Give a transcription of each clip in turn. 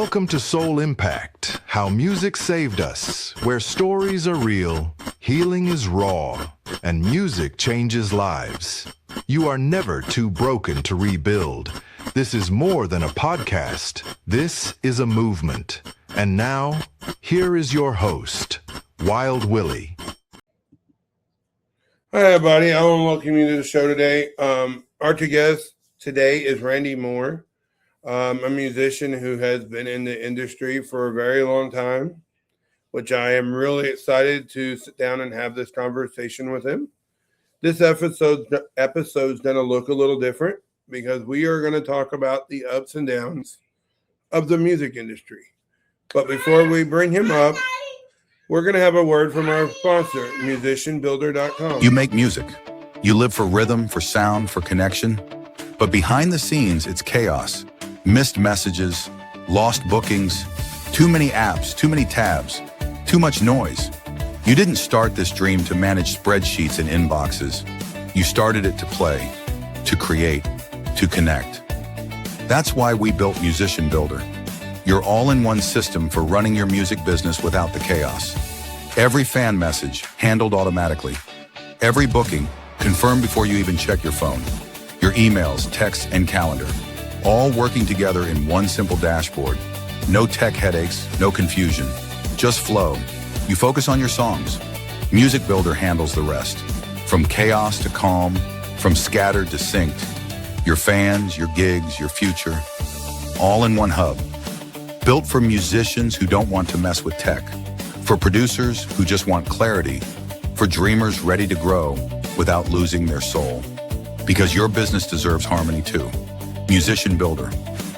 Welcome to Soul Impact, how music saved us, where stories are real, healing is raw, and music changes lives. You are never too broken to rebuild. This is more than a podcast. This is a movement. And now, here is your host, Wild Willie. Hi, everybody. I want to welcome you to the show today. Our guest today is Randy Moore, a musician who has been in the industry for a very long time, which I am really excited to sit down and have this conversation with him. This episode's going to look a little different because we are going to talk about the ups and downs of the music industry. But before we bring him up, we're going to have a word from our sponsor, musicianbuilder.com. You make music. You live for rhythm, for sound, for connection. But behind the scenes, it's chaos. Missed messages, lost bookings, too many apps, too many tabs, too much noise. You didn't start this dream to manage spreadsheets and inboxes. You started it to play, to create, to connect. That's why we built Musician Builder. Your all-in-one system for running your music business without the chaos. Every fan message handled automatically. Every booking confirmed before you even check your phone. Your emails, texts, and calendar, all working together in one simple dashboard. No tech headaches, no confusion, just flow. You focus on your songs. Music Builder handles the rest. From chaos to calm, from scattered to synced. Your fans, your gigs, your future, all in one hub. Built for musicians who don't want to mess with tech, for producers who just want clarity, for dreamers ready to grow without losing their soul. Because your business deserves harmony too. Musician Builder,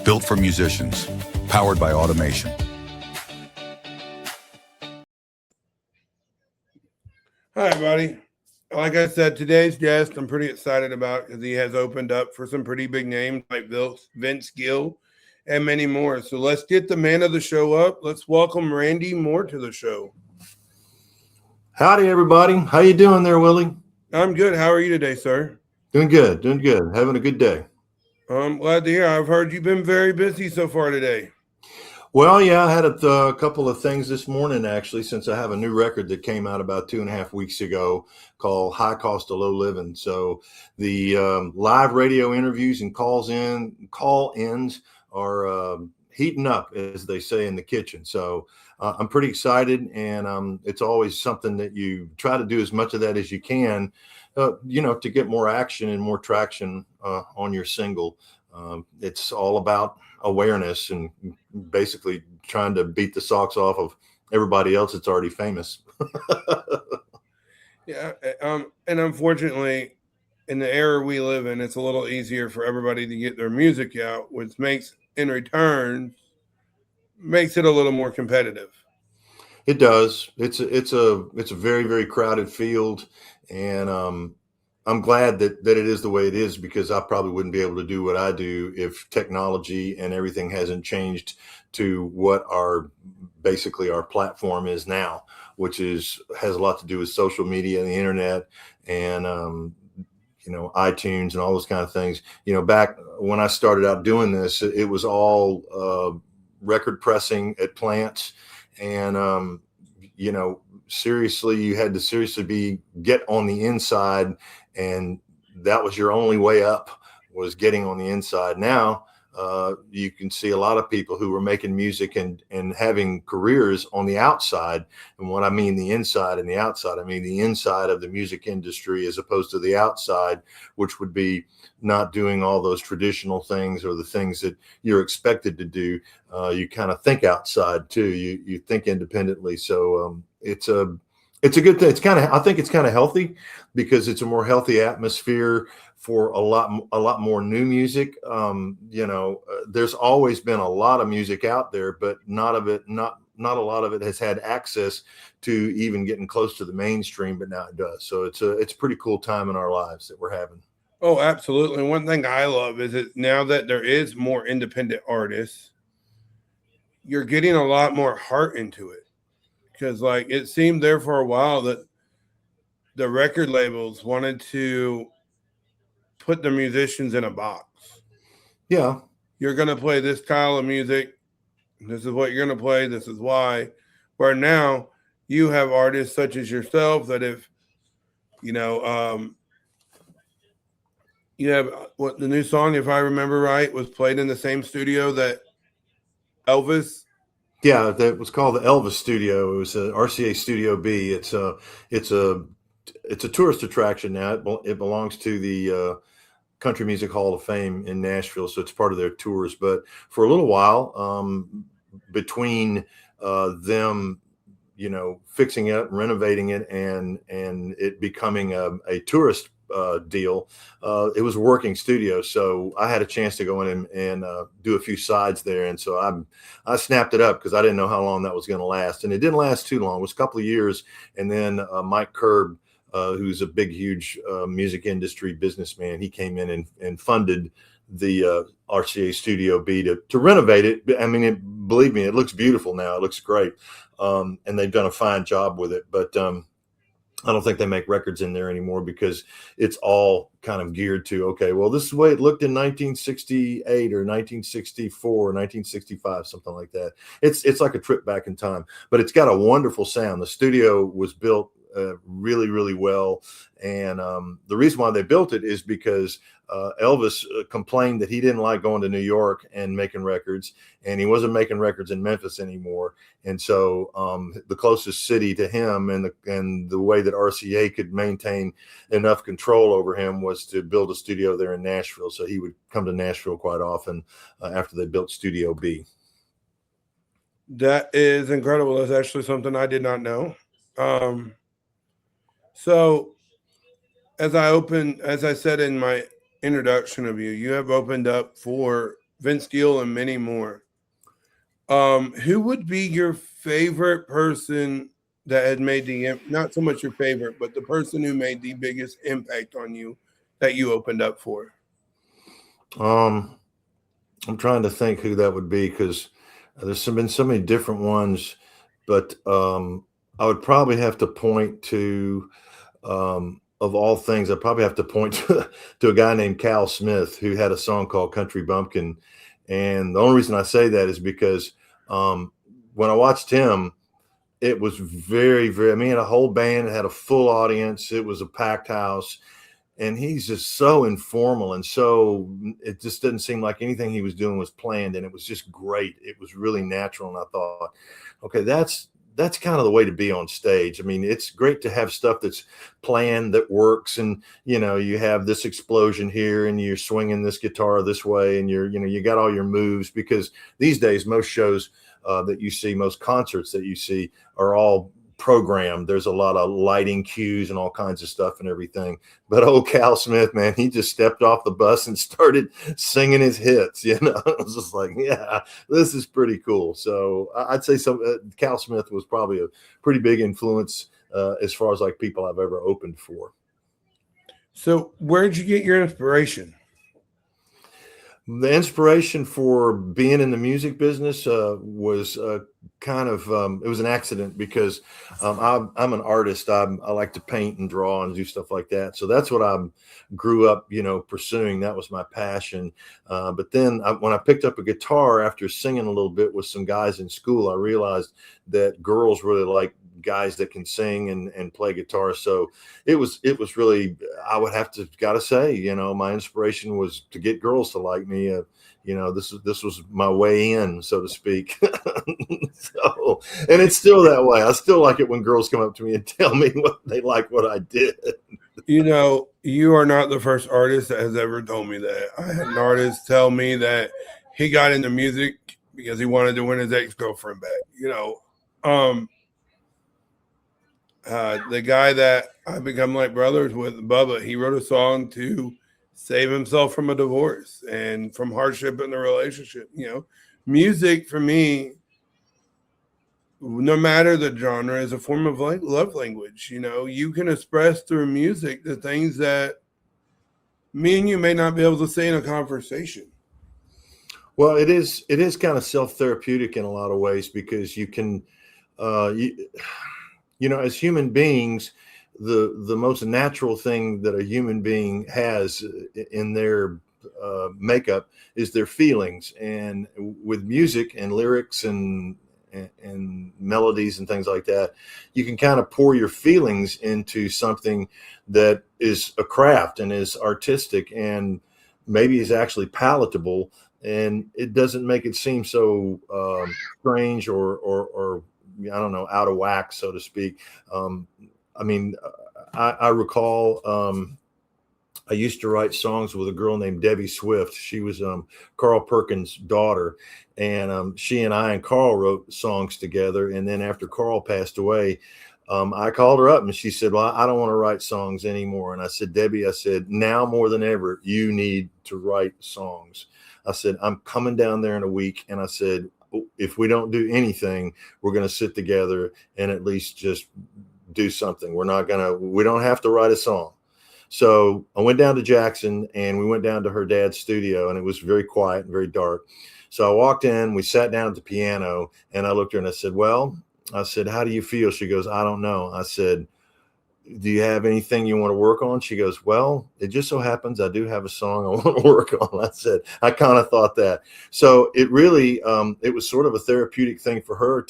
built for musicians, powered by automation. Hi, everybody. Like I said, today's guest I'm pretty excited about because he has opened up for some pretty big names like Vince Gill and many more. So let's get the man of the show up. Let's welcome Randy Moore to the show. Howdy, everybody. How you doing there, Willie? I'm good. How are you today, sir? Doing good. Having a good day. I'm glad to hear. I've heard you've been very busy so far today. Well, yeah, I had a couple of things this morning, actually, since I have a new record that came out about 2.5 weeks ago called High Cost of Low Living. So the live radio interviews and call-ins are heating up, as they say in the kitchen. So I'm pretty excited, and it's always something that you try to do as much of that as you can, to get more action and more traction on your single. It's all about awareness and basically trying to beat the socks off of everybody else that's already famous. Yeah. And unfortunately, in the era we live in, it's a little easier for everybody to get their music out, which makes it a little more competitive. It does. It's a very, very crowded field, and I'm glad that it is the way it is, because I probably wouldn't be able to do what I do if technology and everything hasn't changed to what our platform is now, which has a lot to do with social media and the internet and iTunes and all those kind of things. Back when I started out doing this, it was all record pressing at plants, and seriously, you had to seriously get on the inside, and that was your only way up, was getting on the inside. Now you can see a lot of people who are making music and having careers on the outside. And what I mean the inside and the outside, I mean the inside of the music industry as opposed to the outside, which would be not doing all those traditional things or the things that you're expected to do. You kind of think outside too. You think independently. So it's a good thing. I think it's kind of healthy, because it's a more healthy atmosphere for a lot more new music. There's always been a lot of music out there, but not a lot of it has had access to even getting close to the mainstream, but now it does. So it's a pretty cool time in our lives that we're having. Oh, absolutely. One thing I love is that now that there is more independent artists, you're getting a lot more heart into it. Because it seemed there for a while that the record labels wanted to put the musicians in a box. Yeah. You're going to play this style of music This is what you're going to play. This is why. Where now you have artists such as yourself that if, you know, you have what the new song, if I remember right, was played in the same studio that Elvis. Yeah, that was called the Elvis Studio. It was a RCA Studio B. It's a it's a tourist attraction now. It belongs to the Country Music Hall of Fame in Nashville, so it's part of their tours. But for a little while, between them, you know, fixing it, renovating it, and it becoming a tourist deal, it was a working studio. So I had a chance to go in and do a few sides there, and so I snapped it up because I didn't know how long that was going to last, and it didn't last too long. It was a couple of years, and then Mike Curb, who's a big, huge music industry businessman, he came in and funded the RCA Studio B to renovate it. I mean, believe me, it looks beautiful now. It looks great. And they've done a fine job with it. But I don't think they make records in there anymore because it's all kind of geared to, okay, well, this is the way it looked in 1968 or 1964 or 1965, something like that. It's like a trip back in time, but it's got a wonderful sound. The studio was built really, really well. And the reason why they built it is because Elvis complained that he didn't like going to New York and making records, and he wasn't making records in Memphis anymore. And so the closest city to him and the way that RCA could maintain enough control over him was to build a studio there in Nashville. So he would come to Nashville quite often after they built Studio B. That is incredible. That's actually something I did not know. So as I said in my introduction of you, you have opened up for Vince Gill and many more. Who would be your favorite person that had made not so much your favorite, but the person who made the biggest impact on you that you opened up for? I'm trying to think who that would be because there's been so many different ones, but I would probably have to point to, of all things, I'd probably have to point to a guy named Cal Smith who had a song called Country Bumpkin. And the only reason I say that is because when I watched him, it was very, very, I mean, he had a whole band, it had a full audience, it was a packed house. And he's just so informal, and so it just didn't seem like anything he was doing was planned, and it was just great. It was really natural, and I thought, okay, that's kind of the way to be on stage. I mean, it's great to have stuff that's planned, that works, and you know, you have this explosion here, and you're swinging this guitar this way, and you got all your moves, because these days most shows that you see, most concerts that you see are all programmed. There's a lot of lighting cues and all kinds of stuff and everything. But old Cal Smith, man, he just stepped off the bus and started singing his hits. You know, I was just like, yeah, this is pretty cool. So I'd say Cal Smith was probably a pretty big influence as far as like people I've ever opened for. So where'd you get your inspiration? The inspiration for being in the music business was kind of, it was an accident because I'm an artist. I like to paint and draw and do stuff like that. So that's what I grew up, you know, pursuing. That was my passion. But then when I picked up a guitar after singing a little bit with some guys in school, I realized that girls really like guys that can sing and play guitar. So it was really, I would have to gotta say, you know, my inspiration was to get girls to like me. You know, this was my way in, so to speak. So, and it's still that way. I still like it when girls come up to me and tell me what they like, what I did. You know, you are not the first artist that has ever told me that. I had an artist tell me that he got into music because he wanted to win his ex-girlfriend back. You know, the guy that I become like brothers with, Bubba, he wrote a song to save himself from a divorce and from hardship in the relationship. You know, music for me, no matter the genre, is a form of love language. You know, you can express through music the things that me and you may not be able to say in a conversation. Well, it is kind of self-therapeutic in a lot of ways because you can, you know, as human beings, the most natural thing that a human being has in their makeup is their feelings. And with music and lyrics and melodies and things like that, you can kind of pour your feelings into something that is a craft and is artistic and maybe is actually palatable, and it doesn't make it seem so strange or I don't know, out of whack, so to speak. I mean, I recall I used to write songs with a girl named Debbie Swift. She was Carl Perkins' daughter, and she and I and Carl wrote songs together. And then after Carl passed away, I called her up and she said, "Well, I don't want to write songs anymore." And I said, "Debbie," I said, "now more than ever, you need to write songs." I said, "I'm coming down there in a week." And I said, "If we don't do anything, we're going to sit together and at least just do something. We don't have to write a song." So I went down to Jackson and we went down to her dad's studio, and it was very quiet and very dark. So I walked in, we sat down at the piano, and I looked at her and I said, "Well," I said, "how do you feel?" She goes, "I don't know." I said, "Do you have anything you want to work on?" She goes, "Well, it just so happens I do have a song I want to work on." I said, I kind of thought that. So it really, it was sort of a therapeutic thing for her.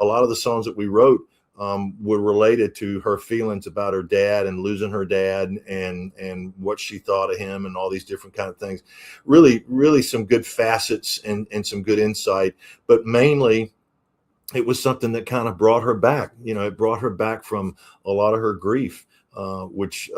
A lot of the songs that we wrote were related to her feelings about her dad and losing her dad and what she thought of him and all these different kind of things. Really, really some good facets and some good insight, but mainly it was something that kind of brought her back. It brought her back from a lot of her grief, which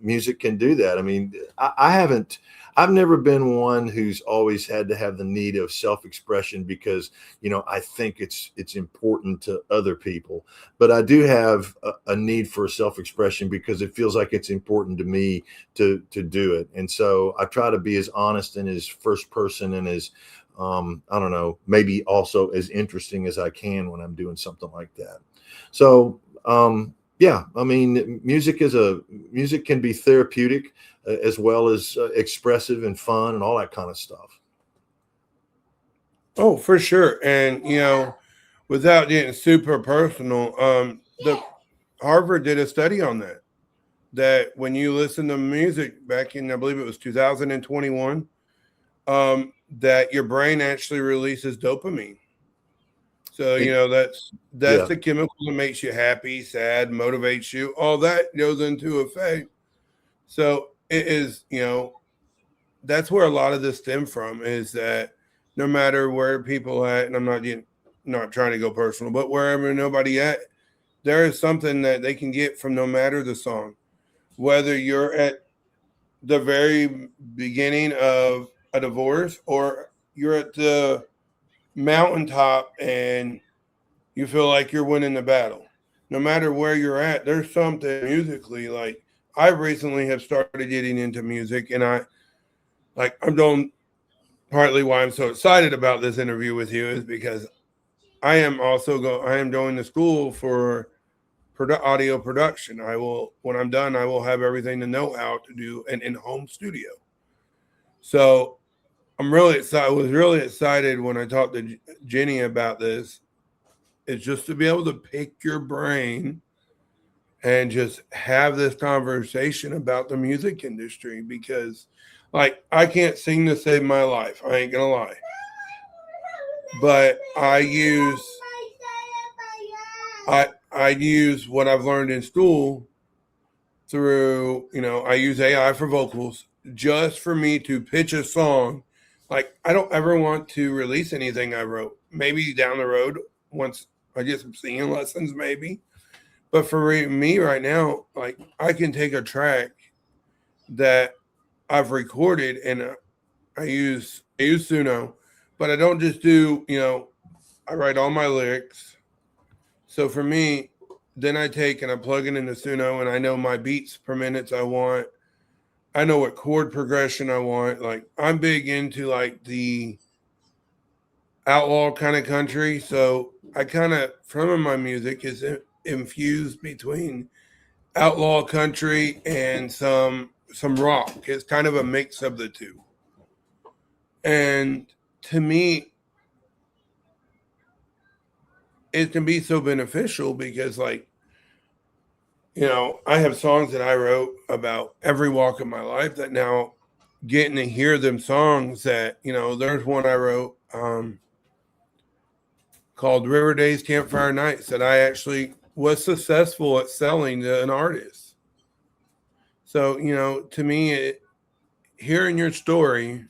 music can do that. I mean, I've never been one who's always had to have the need of self-expression because, I think it's important to other people, but I do have a need for self-expression because it feels like it's important to me to do it. And so I try to be as honest and as first person and as, I don't know, maybe also as interesting as I can when I'm doing something like that. So, yeah, I mean, music can be therapeutic as well as expressive and fun and all that kind of stuff. Oh, for sure. And without getting super personal, the Harvard did a study on that when you listen to music back in, I believe it was 2021, that your brain actually releases dopamine. So, that's Yeah. the chemical that makes you happy, sad, motivates you. All that goes into effect. So it is, that's where a lot of this stem from, is that no matter where people at, and I'm not trying to go personal, but wherever nobody at, there is something that they can get from no matter the song. Whether you're at the very beginning of a divorce or you're at the mountaintop and you feel like you're winning the battle. No matter where you're at, there's something musically. Like, I recently have started getting into music, and I'm doing, partly why I'm so excited about this interview with you is because I am going to school for audio production. When I'm done, I will have everything to know how to do an in-home studio. So I'm really excited. I was really excited when I talked to Jenny about this. It's just to be able to pick your brain and just have this conversation about the music industry, because I can't sing to save my life. I ain't gonna lie. But I use what I've learned in school through, I use AI for vocals just for me to pitch a song. I don't ever want to release anything I wrote. Maybe down the road, once I get some singing lessons, maybe. But for me right now, I can take a track that I've recorded and I use Suno, but I don't just do, I write all my lyrics. So for me, then I take and I plug it into Suno, and I know my beats per minutes I want. I know what chord progression I want. I'm big into the outlaw kind of country. So I kind of, some of my music is infused between outlaw country and some rock. It's kind of a mix of the two. And to me, it can be so beneficial because I have songs that I wrote about every walk of my life that now getting to hear them songs that, you know, there's one I wrote called River Days Campfire Nights that I actually was successful at selling to an artist. So, you know, to me, hearing your story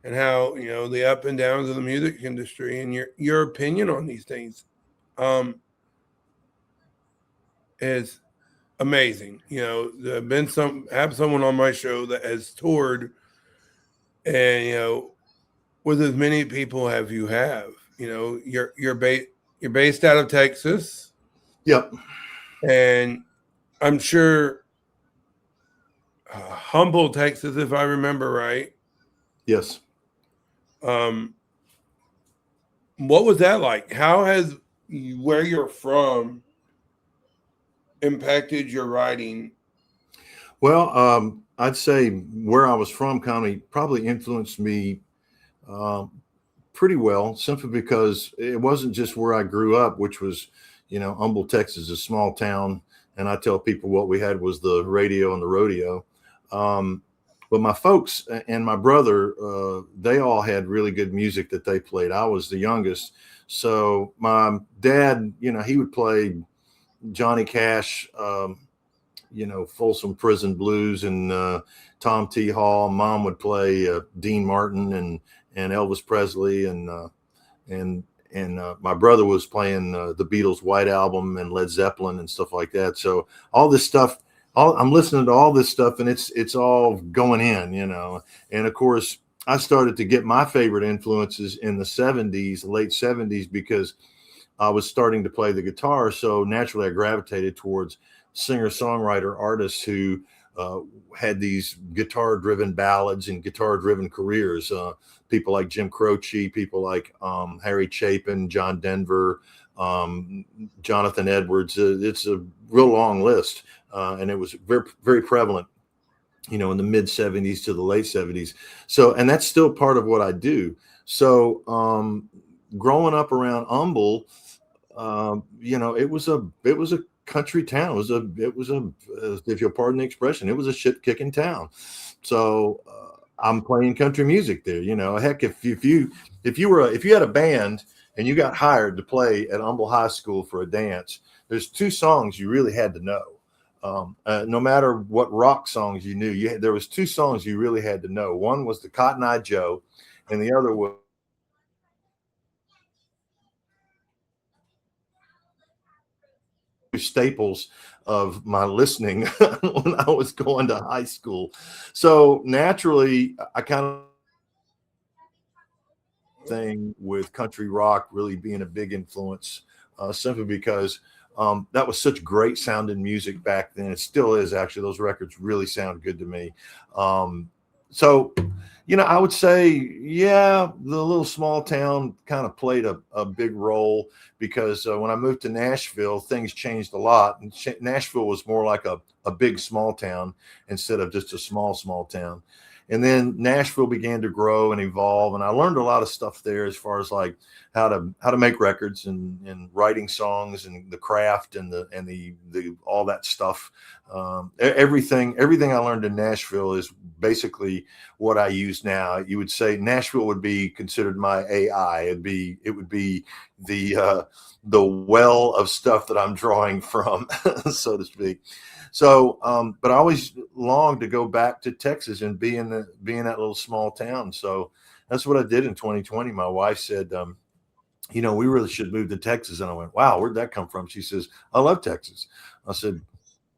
and how, you know, the up and downs of the music industry and your opinion on these things is amazing. You know, there have been have someone on my show that has toured, and, you know, with as many people have you have, you know, you're based out of Texas. Yep. And I'm sure Humble, Texas, if I remember right. Yes. What was that like? How has where you're from impacted your writing? Well, I'd say where I was from probably influenced me pretty well, simply because it wasn't just where I grew up, which was, you know, Humble, Texas, a small town. And I tell people what we had was the radio and the rodeo. But my folks and my brother, they all had really good music that they played. I was the youngest. So my dad, you know, he would play Johnny Cash, you know, Folsom Prison Blues and Tom T. Hall. Mom would play Dean Martin and Elvis Presley, and my brother was playing the Beatles' White Album and Led Zeppelin and stuff like that. So all this stuff, I'm listening to all this stuff, and it's all going in, you know. And of course, I started to get my favorite influences in the 70s, late 70s, because I was starting to play the guitar. So naturally, I gravitated towards singer-songwriter artists who had these guitar-driven ballads and guitar-driven careers. People like Jim Croce, people like Harry Chapin, John Denver, Jonathan Edwards. It's a real long list, and it was very, very prevalent, you know, in the mid 70s to the late 70s. So, and that's still part of what I do. So, growing up around Humble, you know, it was a country town. It was a if you'll pardon the expression, it was a shit kicking town. So I'm playing country music there. You know, heck, if you had a band and you got hired to play at Humble High School for a dance, there's two songs you really had to know. No matter what rock songs you knew, there was two songs you really had to know. One was the Cotton Eye Joe, and the other was staples of my listening when I was going to high school. So naturally, I kind of thing with country rock really being a big influence, simply because that was such great sounding music back then. It still is, actually. Those records really sound good to me. So, you know, I would say, yeah, the little small town kind of played a big role, because when I moved to Nashville, things changed a lot. And Nashville was more like a big small town instead of just a small town. And then Nashville began to grow and evolve, and I learned a lot of stuff there as far as like how to make records and writing songs and the craft and the all that stuff. Everything I learned in Nashville is basically what I use now. You would say Nashville would be considered my AI. It would be the well of stuff that I'm drawing from, so to speak. So, but I always longed to go back to Texas and be in that little small town. So that's what I did in 2020. My wife said, you know, we really should move to Texas. And I went, wow, where'd that come from? She says, I love Texas. I said,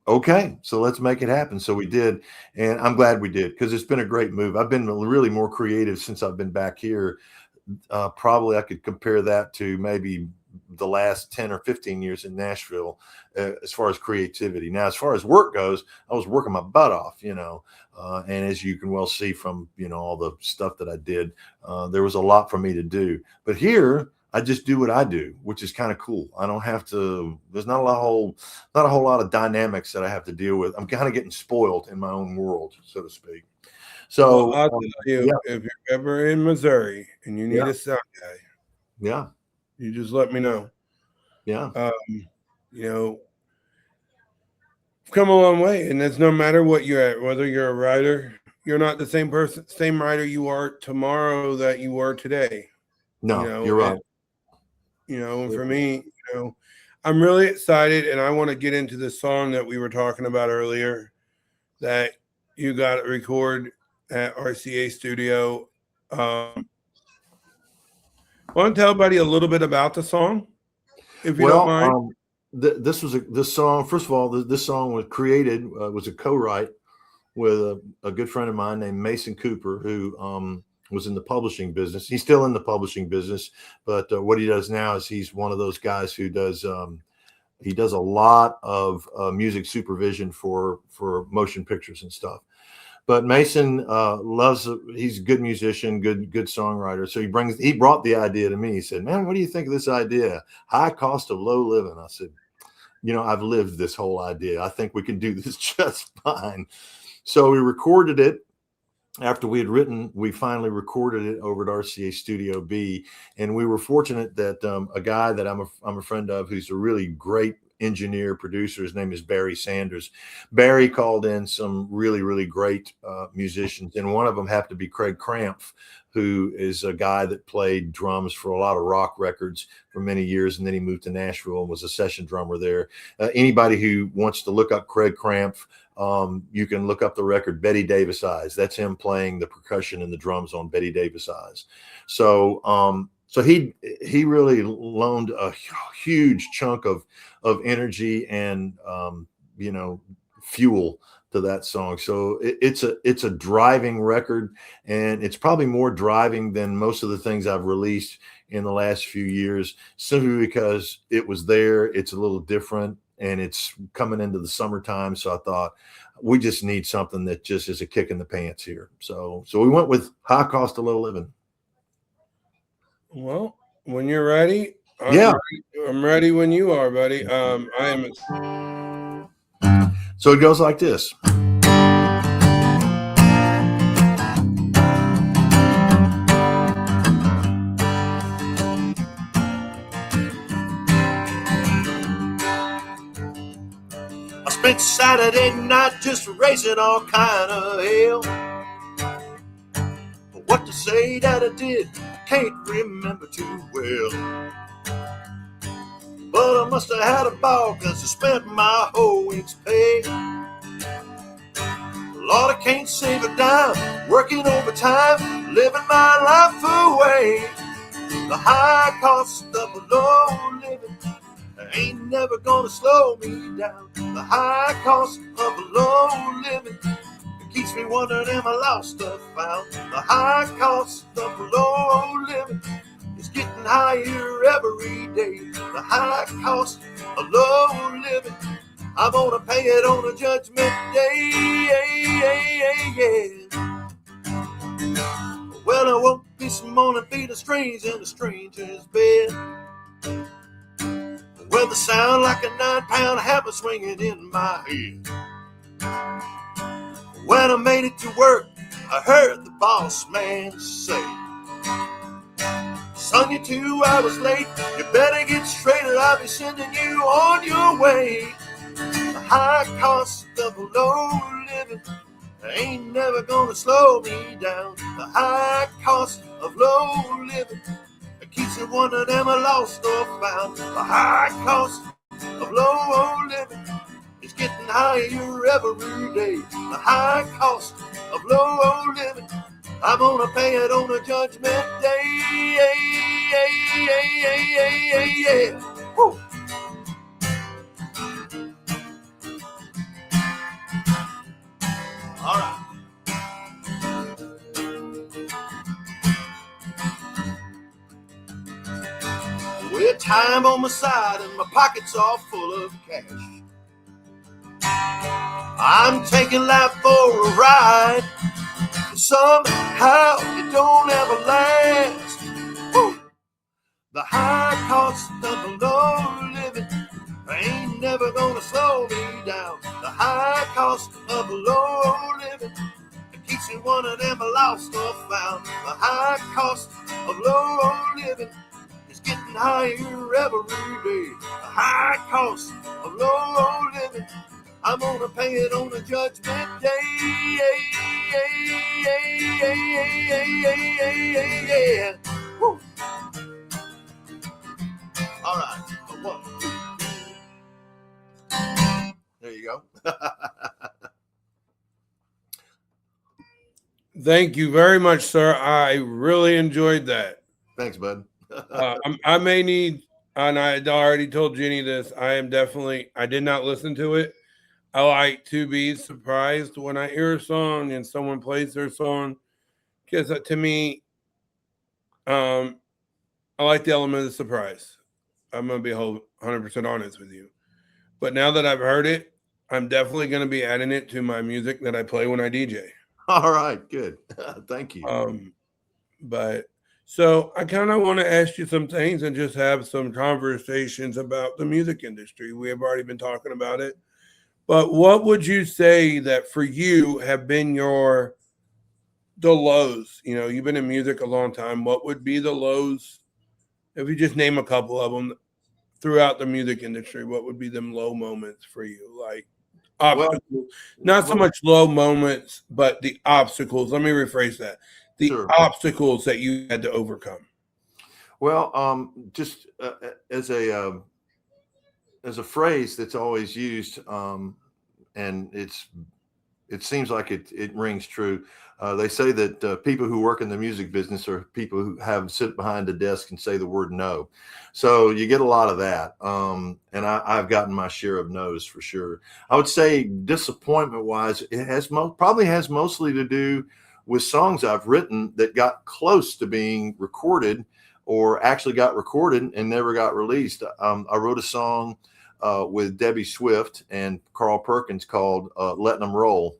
okay, so let's make it happen. So we did. And I'm glad we did, because it's been a great move. I've been really more creative since I've been back here. Probably I could compare that to maybe the last 10 or 15 years in Nashville, as far as creativity. Now, as far as work goes, I was working my butt off, you know, and as you can well see from, you know, all the stuff that I did, there was a lot for me to do. But here, I just do what I do, which is kind of cool. I don't have to, there's not a whole lot of dynamics that I have to deal with. I'm kind of getting spoiled in my own world, so to speak. So, I'll tell you, if you're ever in Missouri and you need a sound guy, yeah, you just let me know. Yeah. You know, I've come a long way, and it's no matter what you're at, whether you're a writer, you're not the same person, same writer you are tomorrow that you were today. No, you're right. And for me, I'm really excited, and I want to get into the song that we were talking about earlier that you got to record at RCA Studio. Want to tell everybody a little bit about the song, if you don't mind? This song. First of all, this song was created was a co-write with a good friend of mine named Mason Cooper, who was in the publishing business. He's still in the publishing business, but what he does now is he's one of those guys who does he does a lot of music supervision for motion pictures and stuff. But Mason he's a good musician, good songwriter. So he brought the idea to me. He said, "Man, what do you think of this idea? High cost of low living." I said, "I've lived this whole idea. I think we can do this just fine." So we recorded it. After we finally recorded it over at RCA Studio B, and we were fortunate that a guy that I'm a friend of, who's a really great engineer producer, his name is Barry Sanders. Barry called in some really, really great musicians, and one of them happened to be Craig Krampf, who is a guy that played drums for a lot of rock records for many years, and then he moved to Nashville and was a session drummer there. Anybody who wants to look up Craig Krampf, you can look up the record Betty Davis Eyes. That's him playing the percussion and the drums on Betty Davis Eyes. So he really loaned a huge chunk of energy and fuel to that song. So it's a driving record, and it's probably more driving than most of the things I've released in the last few years, simply because it was there. It's a little different, and it's coming into the summertime. So I thought we just need something that just is a kick in the pants here. So we went with High Cost of Low Living. Well, when you're ready, I'm ready when you are, buddy. I am. So it goes like this. I spent Saturday night just raising all kind of hell. But what to say that I did, can't remember too well. But I must have had a ball, cause I spent my whole week's pay. Lord, I can't save a dime, working overtime, living my life away. The high cost of a low living ain't never gonna slow me down. The high cost of a low living keeps me wondering, am I lost or found? The high cost of a low living is getting higher every day. The high cost of low living, I'm gonna pay it on a judgment day. Well, I woke this morning feeling strange in a stranger's bed. Well, the sound like a 9-pound hammer swinging in my head. When I made it to work, I heard the boss man say, "Son, you're 2 hours late. You better get straight or I'll be sending you on your way." The high cost of low living ain't never gonna slow me down. The high cost of low living keeps me wondering, am I lost or found? The high cost of low living is getting higher every day. The high cost of low living, I'm gonna pay it on a judgment day. Woo. All right. With time on my side and my pockets all full of cash, I'm taking life for a ride. Somehow it don't ever last. Woo. The high cost of a low living ain't never gonna slow me down. The high cost of a low living keeps me wondering, am I lost or found? The high cost of low living is getting higher every day. The high cost of low living, I'm gonna pay it on a judgment day. Yeah. Woo. All right. One, two. There you go. Thank you very much, sir. I really enjoyed that. Thanks, bud. I may need, and I already told Jenny this. I did not listen to it. I like to be surprised when I hear a song and someone plays their song, because to me, I like the element of the surprise. I'm gonna be 100% honest with you. But now that I've heard it, I'm definitely gonna be adding it to my music that I play when I DJ. All right, good. Thank you. But so I kind of want to ask you some things and just have some conversations about the music industry. We have already been talking about it, but what would you say that for you have been the lows? You know, you've been in music a long time. What would be the lows? If you just name a couple of them throughout the music industry, what would be them low moments for you? Like obstacles, not so much low moments, but the obstacles. Let me rephrase that. The obstacles that you had to overcome. Well, just as a phrase that's always used, and it seems like it rings true. They say that people who work in the music business are people who have sit behind a desk and say the word no. So you get a lot of that. And I've gotten my share of no's for sure. I would say disappointment wise, it probably has mostly to do with songs I've written that got close to being recorded or actually got recorded and never got released. I wrote a song with Debbie Swift and Carl Perkins called Letting Them Roll.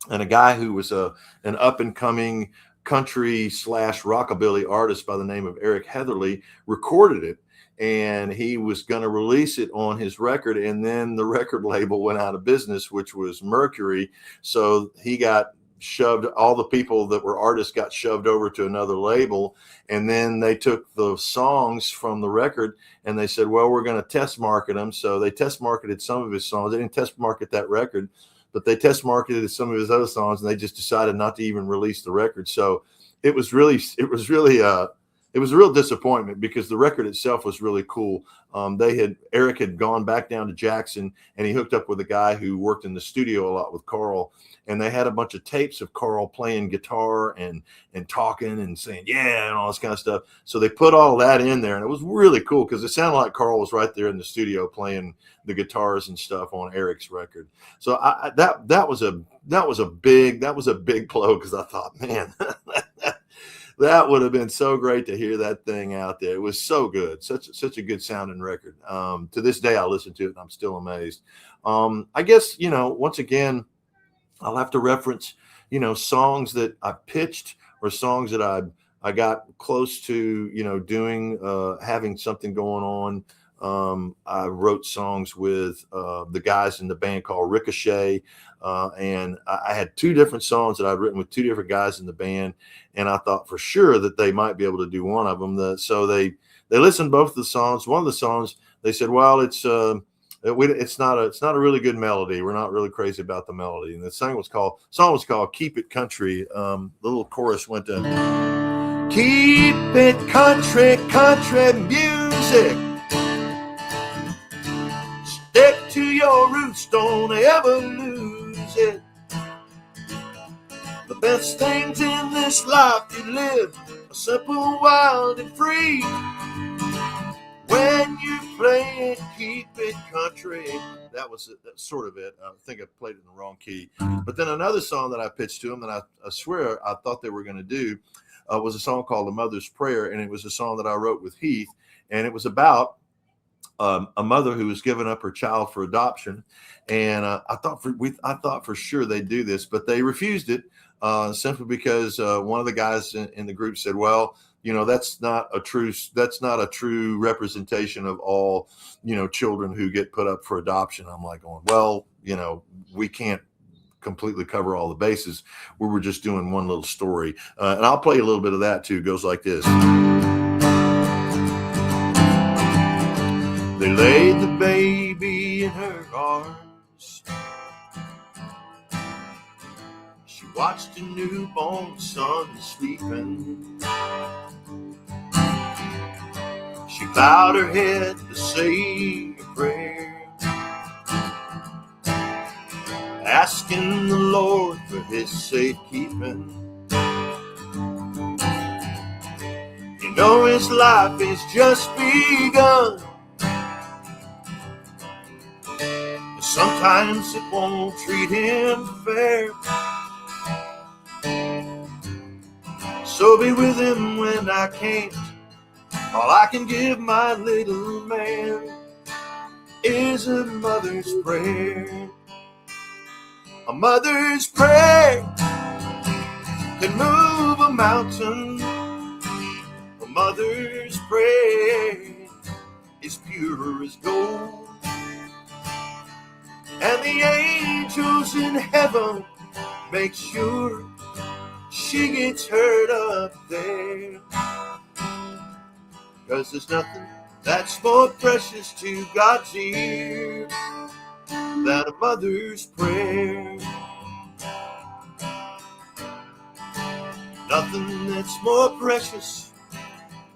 And a guy who was an up and coming country / rockabilly artist by the name of Eric Heatherly recorded it. And he was going to release it on his record. And then the record label went out of business, which was Mercury. So he got shoved, all the people that were artists got shoved over to another label. And then they took the songs from the record and they said, well, we're going to test market them. So they test marketed some of his songs. They didn't test market that record, but they test marketed some of his other songs, and they just decided not to even release the record. So it was a real disappointment because the record itself was really cool. Eric had gone back down to Jackson and he hooked up with a guy who worked in the studio a lot with Carl, and they had a bunch of tapes of Carl playing guitar and talking and saying, yeah, and all this kind of stuff. So they put all that in there, and it was really cool because it sounded like Carl was right there in the studio playing the guitars and stuff on Eric's record. So that was a big blow because I thought, man, that would have been so great to hear that thing out there. It was so good, such a good sounding record. To this day, I listen to it and I'm still amazed. I guess, once again, I'll have to reference, songs that I pitched or songs that I got close to, doing, having something going on. I wrote songs with the guys in the band called Ricochet, and I had two different songs that I'd written with two different guys in the band, and I thought for sure that they might be able to do one of them. So they listened to both of the songs. One of the songs they said, well, it's not a really good melody. We're not really crazy about the melody. And the song was called Keep It Country. The little chorus went to keep it country, country music. Stick to your roots, don't ever lose it. The best things in this life you live are simple, wild, and free. When you play it, keep it country. That's sort of it. I think I played it in the wrong key. But then another song that I pitched to them that I swear I thought they were going to do was a song called The Mother's Prayer, and it was a song that I wrote with Heath, and it was about a mother who was giving up her child for adoption. And I thought for sure they'd do this, but they refused it simply because one of the guys in the group said, well, that's not a true representation of all, children who get put up for adoption. I'm like going, well, we can't completely cover all the bases. We were just doing one little story. And I'll play a little bit of that too. It goes like this. They laid the baby in her arms. She watched a newborn son sleeping. She bowed her head to say a prayer, asking the Lord for his safekeeping. You know his life has just begun. Sometimes it won't treat him fair. So be with him when I can't. All I can give my little man is a mother's prayer. A mother's prayer can move a mountain. A mother's prayer is pure as gold. And the angels in heaven make sure she gets heard up there. 'Cause there's nothing that's more precious to God's ear than a mother's prayer. Nothing that's more precious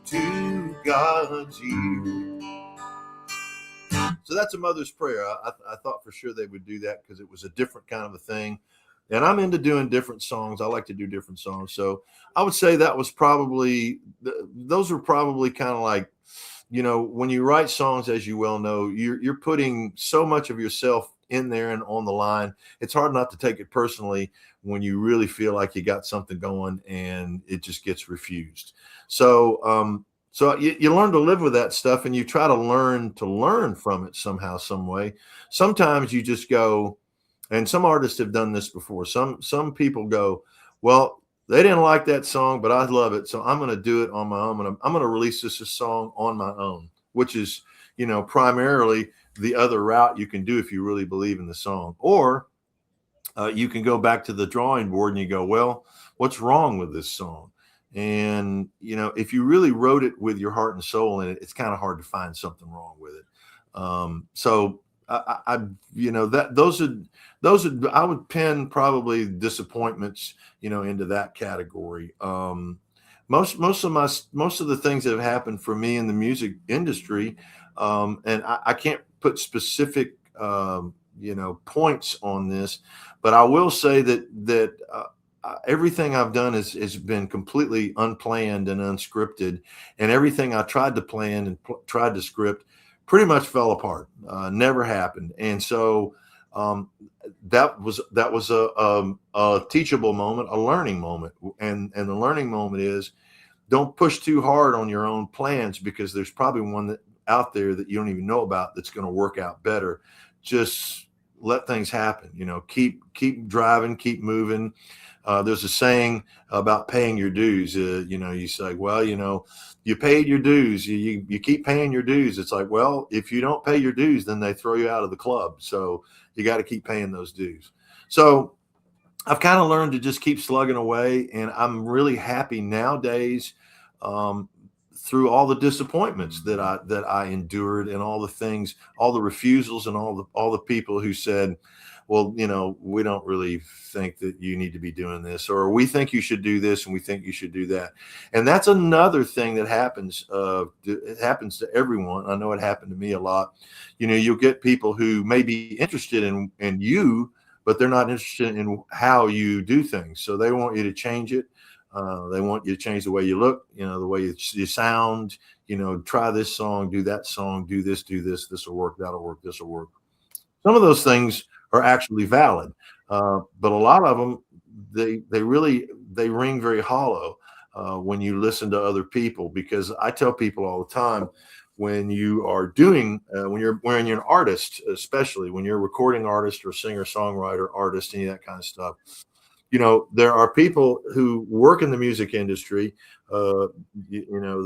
to God's ear. So that's a mother's prayer. I thought for sure they would do that because it was a different kind of a thing. And I'm into doing different songs. I like to do different songs. So I would say that was probably, those are probably kind of like, you know, when you write songs, as you well know, you're putting so much of yourself in there and on the line. It's hard not to take it personally when you really feel like you got something going and it just gets refused. So, so you learn to live with that stuff, and you try to learn from it somehow, some way. Sometimes you just go, and some artists have done this before. Some people go, well, they didn't like that song, but I love it, so I'm going to do it on my own. I'm going to release this song on my own, which is, you know, primarily the other route you can do if you really believe in the song. Or you can go back to the drawing board and you go, well, what's wrong with this song? And, you know, if you really wrote it with your heart and soul in it, it's kind of hard to find something wrong with it. So I you know, that those are, I would pin probably disappointments, you know, into that category. Most of the things that have happened for me in the music industry, and I can't put specific, you know, points on this, but I will say that everything I've done has been completely unplanned and unscripted, and everything I tried to plan and tried to script pretty much fell apart, never happened. And so that was a teachable moment, a learning moment. And the learning moment is, don't push too hard on your own plans, because there's probably one out there that you don't even know about that's going to work out better. Just let things happen, you know, keep driving, keep moving. There's a saying about paying your dues. You know, you say, well, you know, you paid your dues. You keep paying your dues. It's like, well, if you don't pay your dues, then they throw you out of the club. So you got to keep paying those dues. So I've kind of learned to just keep slugging away, and I'm really happy nowadays through all the disappointments that I endured, and all the things, all the refusals, and all the people who said, well, you know, we don't really think that you need to be doing this, or we think you should do this, and we think you should do that. And that's another thing that happens. It happens to everyone. I know it happened to me a lot. You know, you'll get people who may be interested in you, but they're not interested in how you do things. So they want you to change it. They want you to change the way you look, you know, the way you sound, you know, try this song, do that song, do this, this will work, that'll work, this will work. Some of those things are actually valid. But a lot of them, they ring very hollow when you listen to other people, because I tell people all the time, when you are doing, when you're an artist, especially when you're a recording artist or singer, songwriter, artist, any of that kind of stuff, you know, there are people who work in the music industry. You know,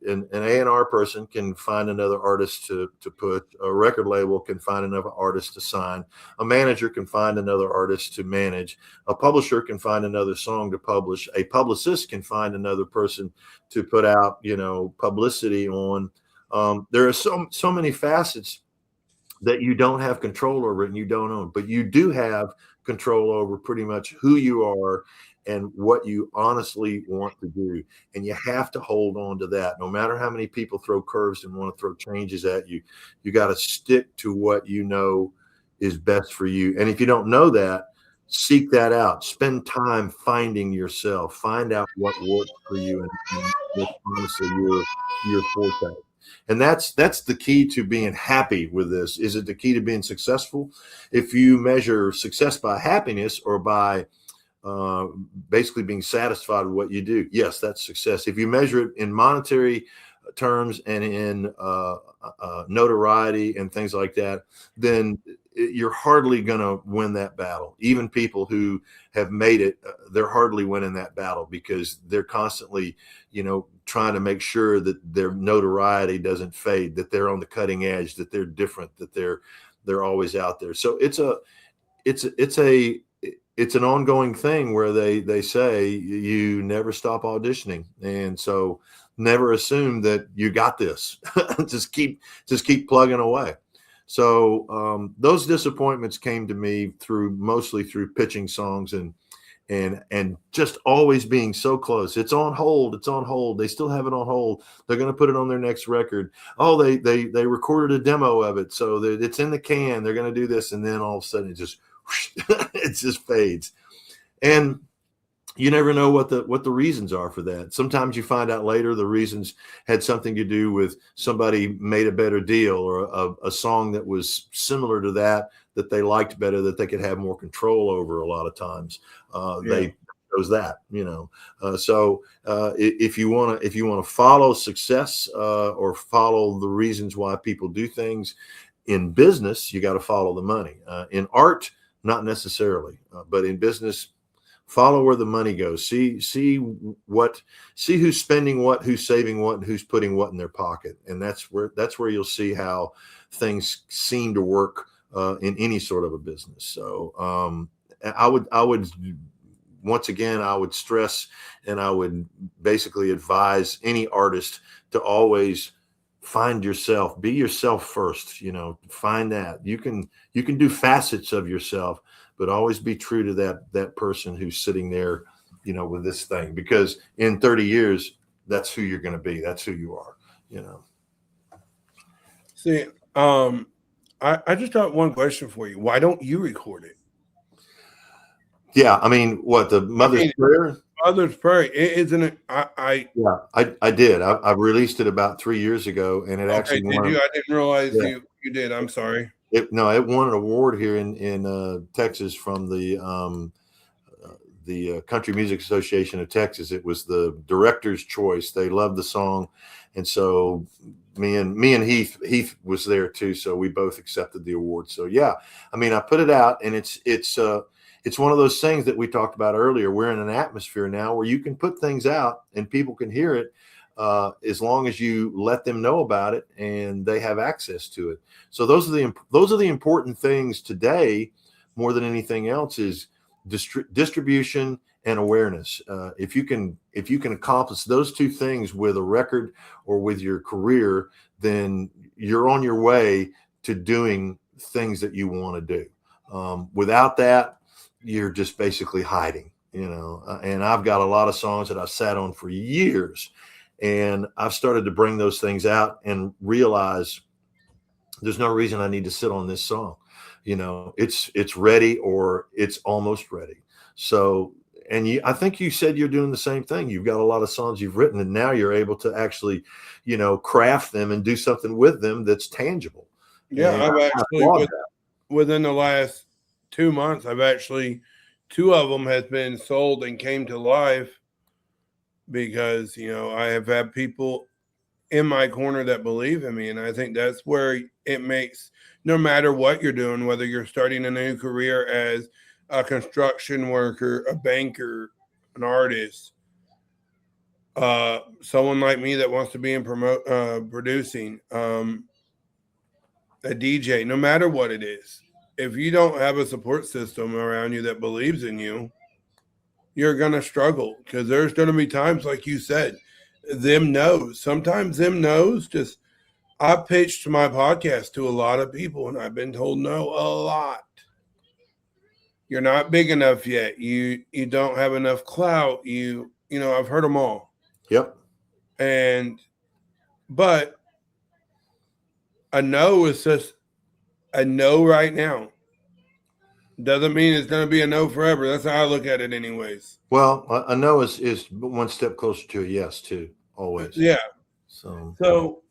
an A&R person can find another artist to put. A record label can find another artist to sign. A manager can find another artist to manage. A publisher can find another song to publish. A publicist can find another person to put out, you know, publicity on. There are so many facets that you don't have control over and you don't own, but you do have control over pretty much who you are and what you honestly want to do. And you have to hold on to that. No matter how many people throw curves and want to throw changes at you, you got to stick to what you know is best for you. And if you don't know that, seek that out. Spend time finding yourself. Find out what works for you, and what's honestly your forte. And that's the key to being happy with this. Is it the key to being successful? If you measure success by happiness or by basically being satisfied with what you do, yes, that's success. If you measure it in monetary terms and in notoriety and things like that, then you're hardly going to win that battle. Even people who have made it, they're hardly winning that battle because they're constantly, trying to make sure that their notoriety doesn't fade, that they're on the cutting edge, that they're different, that they're always out there. So it's an ongoing thing where they say you never stop auditioning. And so never assume that you got this. just keep plugging away. So those disappointments came to me mostly through pitching songs and just always being so close. It's on hold. They still have it on hold. They're going to put it on their next record. Oh, they recorded a demo of it, so that it's in the can. They're going to do this, and then all of a sudden it just fades. And you never know what the reasons are for that. Sometimes you find out later the reasons had something to do with somebody made a better deal, or a song that was similar to that they liked better, that they could have more control over. A lot of times they chose that, so if you want to follow success or follow the reasons why people do things in business, you got to follow the money. In art, not necessarily, but in business, follow where the money goes. See who's spending what, who's saving what, and who's putting what in their pocket. And that's where you'll see how things seem to work in any sort of a business. So I would once again, I would stress, and I would basically advise any artist to always find yourself, be yourself first. Find that you can do facets of yourself, but always be true to that person who's sitting there, with this thing, because in 30 years, that's who you're going to be. That's who you are, See, I just got one question for you. Why don't you record it? Yeah. I mean, what, the Mother's Prayer? Mother's Prayer, isn't it? I did. I released it about 3 years ago, and it actually did you? I didn't realize you did. I'm sorry. It won an award here in Texas from the Country Music Association of Texas. It was the director's choice. They loved the song, and so me and Heath was there too. So we both accepted the award. So yeah, I mean, I put it out, and it's one of those things that we talked about earlier. We're in an atmosphere now where you can put things out and people can hear it, as long as you let them know about it and they have access to it. So those are the important things today, more than anything else, is distribution and awareness. If you can accomplish those two things with a record or with your career, then you're on your way to doing things that you want to do. Without that, you're just basically hiding, and I've got a lot of songs that I've sat on for years, and I've started to bring those things out and realize there's no reason I need to sit on this song. It's ready, or it's almost ready. So, and I think you said you're doing the same thing. You've got a lot of songs you've written, and now you're able to actually, craft them and do something with them that's tangible. Yeah, and I've actually, within the last 2 months, two of them has been sold and came to life because, I have had people in my corner that believe in me. And I think that's where it makes, no matter what you're doing, whether you're starting a new career as a construction worker, a banker, an artist, someone like me that wants to be in producing, a DJ, no matter what it is. If you don't have a support system around you that believes in you, you're going to struggle, because there's going to be times, like you said, sometimes them no's just, I pitched my podcast to a lot of people and I've been told no a lot. You're not big enough yet. You don't have enough clout. I've heard them all. Yep. But a no is just a no right now. Doesn't mean it's going to be a no forever. That's how I look at it, anyways. Well, a no is one step closer to a yes too, always. Yeah. So,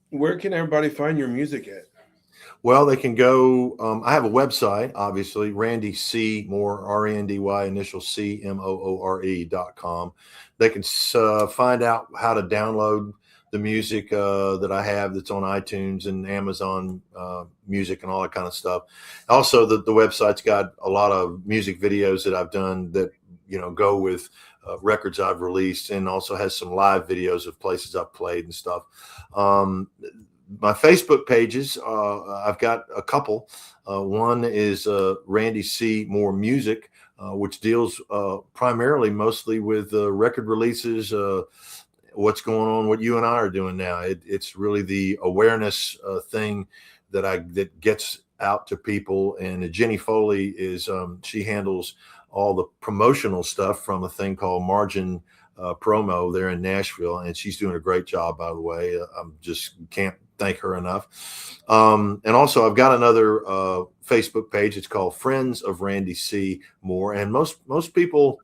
where can everybody find your music at? well, they can go. I have a website, obviously, Randy C. Moore, RANDY, initial C, MOORE.com. They can find out how to download the music that I have that's on iTunes and Amazon Music and all that kind of stuff. Also, the website's got a lot of music videos that I've done that, go with records I've released, and also has some live videos of places I've played and stuff. My Facebook pages, I've got a couple. One is Randy C. Moore Music, which deals primarily mostly with record releases, what's going on, what you and I are doing now. It's really the awareness thing that gets out to people. And Jenny Foley is she handles all the promotional stuff from a thing called Margin Promo there in Nashville, and she's doing a great job, by the way. I'm just can't thank her enough. And also, I've got another Facebook page. It's called Friends of Randy C. Moore, and most people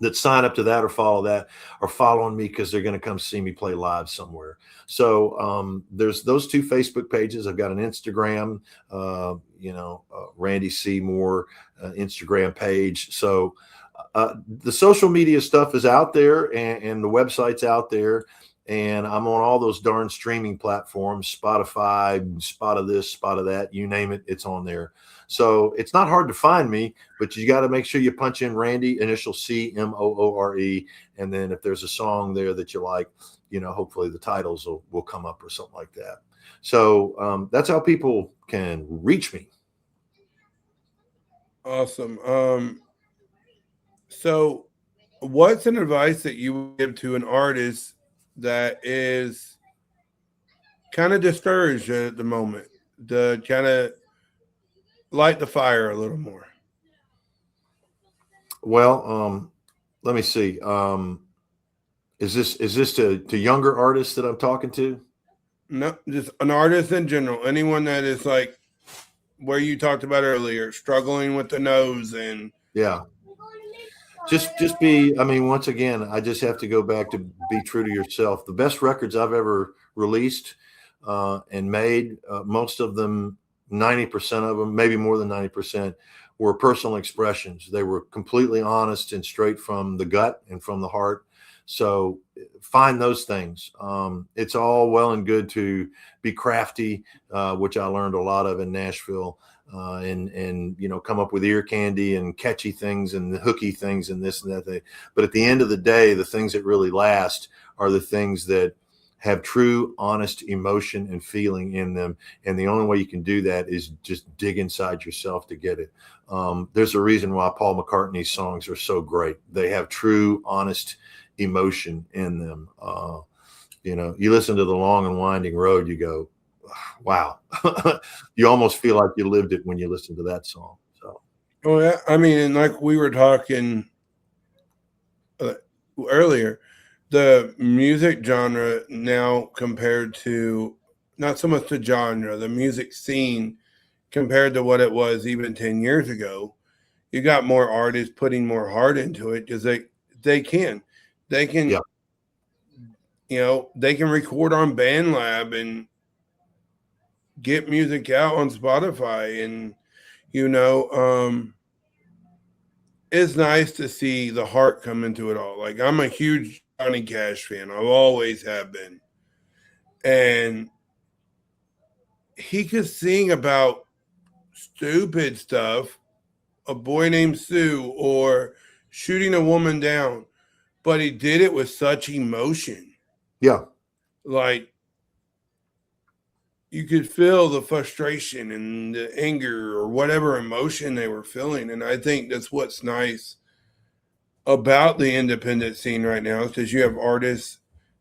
that sign up to that or follow that are following me because they're going to come see me play live somewhere. So there's those two Facebook pages. I've got an Instagram, Randy C. Moore Instagram page. So the social media stuff is out there, and the website's out there. And I'm on all those darn streaming platforms, Spotify, spot of this, spot of that, you name it, it's on there. So it's not hard to find me, but you got to make sure you punch in Randy, initial C, MOORE. And then if there's a song there that you like, hopefully the titles will come up or something like that. So that's how people can reach me. Awesome. So what's an advice that you would give to an artist that is kind of discouraged at the moment, to kind of light the fire a little more? Well, let me see. Is this to younger artists that I'm talking to? No, just an artist in general. Anyone that is like where you talked about earlier, struggling with the nose and yeah. Just be, once again, I just have to go back to be true to yourself. The best records I've ever released and made, most of them, 90% of them, maybe more than 90%, were personal expressions. They were completely honest and straight from the gut and from the heart. So find those things. It's all well and good to be crafty, which I learned a lot of in Nashville. And come up with ear candy and catchy things and the hooky things and this and that thing. But at the end of the day, the things that really last are the things that have true, honest emotion and feeling in them. And the only way you can do that is just dig inside yourself to get it. There's a reason why Paul McCartney's songs are so great. They have true, honest emotion in them. You listen to The Long and Winding Road, you go, wow. You almost feel like you lived it when you listen to that song. So, oh yeah, and like we were talking earlier, the music genre now compared to, not so much the genre, the music scene compared to what it was even 10 years ago, you got more artists putting more heart into it because they can yeah. They can record on BandLab and get music out on Spotify, and it's nice to see the heart come into it all. Like, I'm a huge Johnny Cash fan. I've always have been. And he could sing about stupid stuff, a boy named Sue, or shooting a woman down, but he did it with such emotion. Yeah. Like, you could feel the frustration and the anger or whatever emotion they were feeling. And I think that's what's nice about the independent scene right now, is because you have artists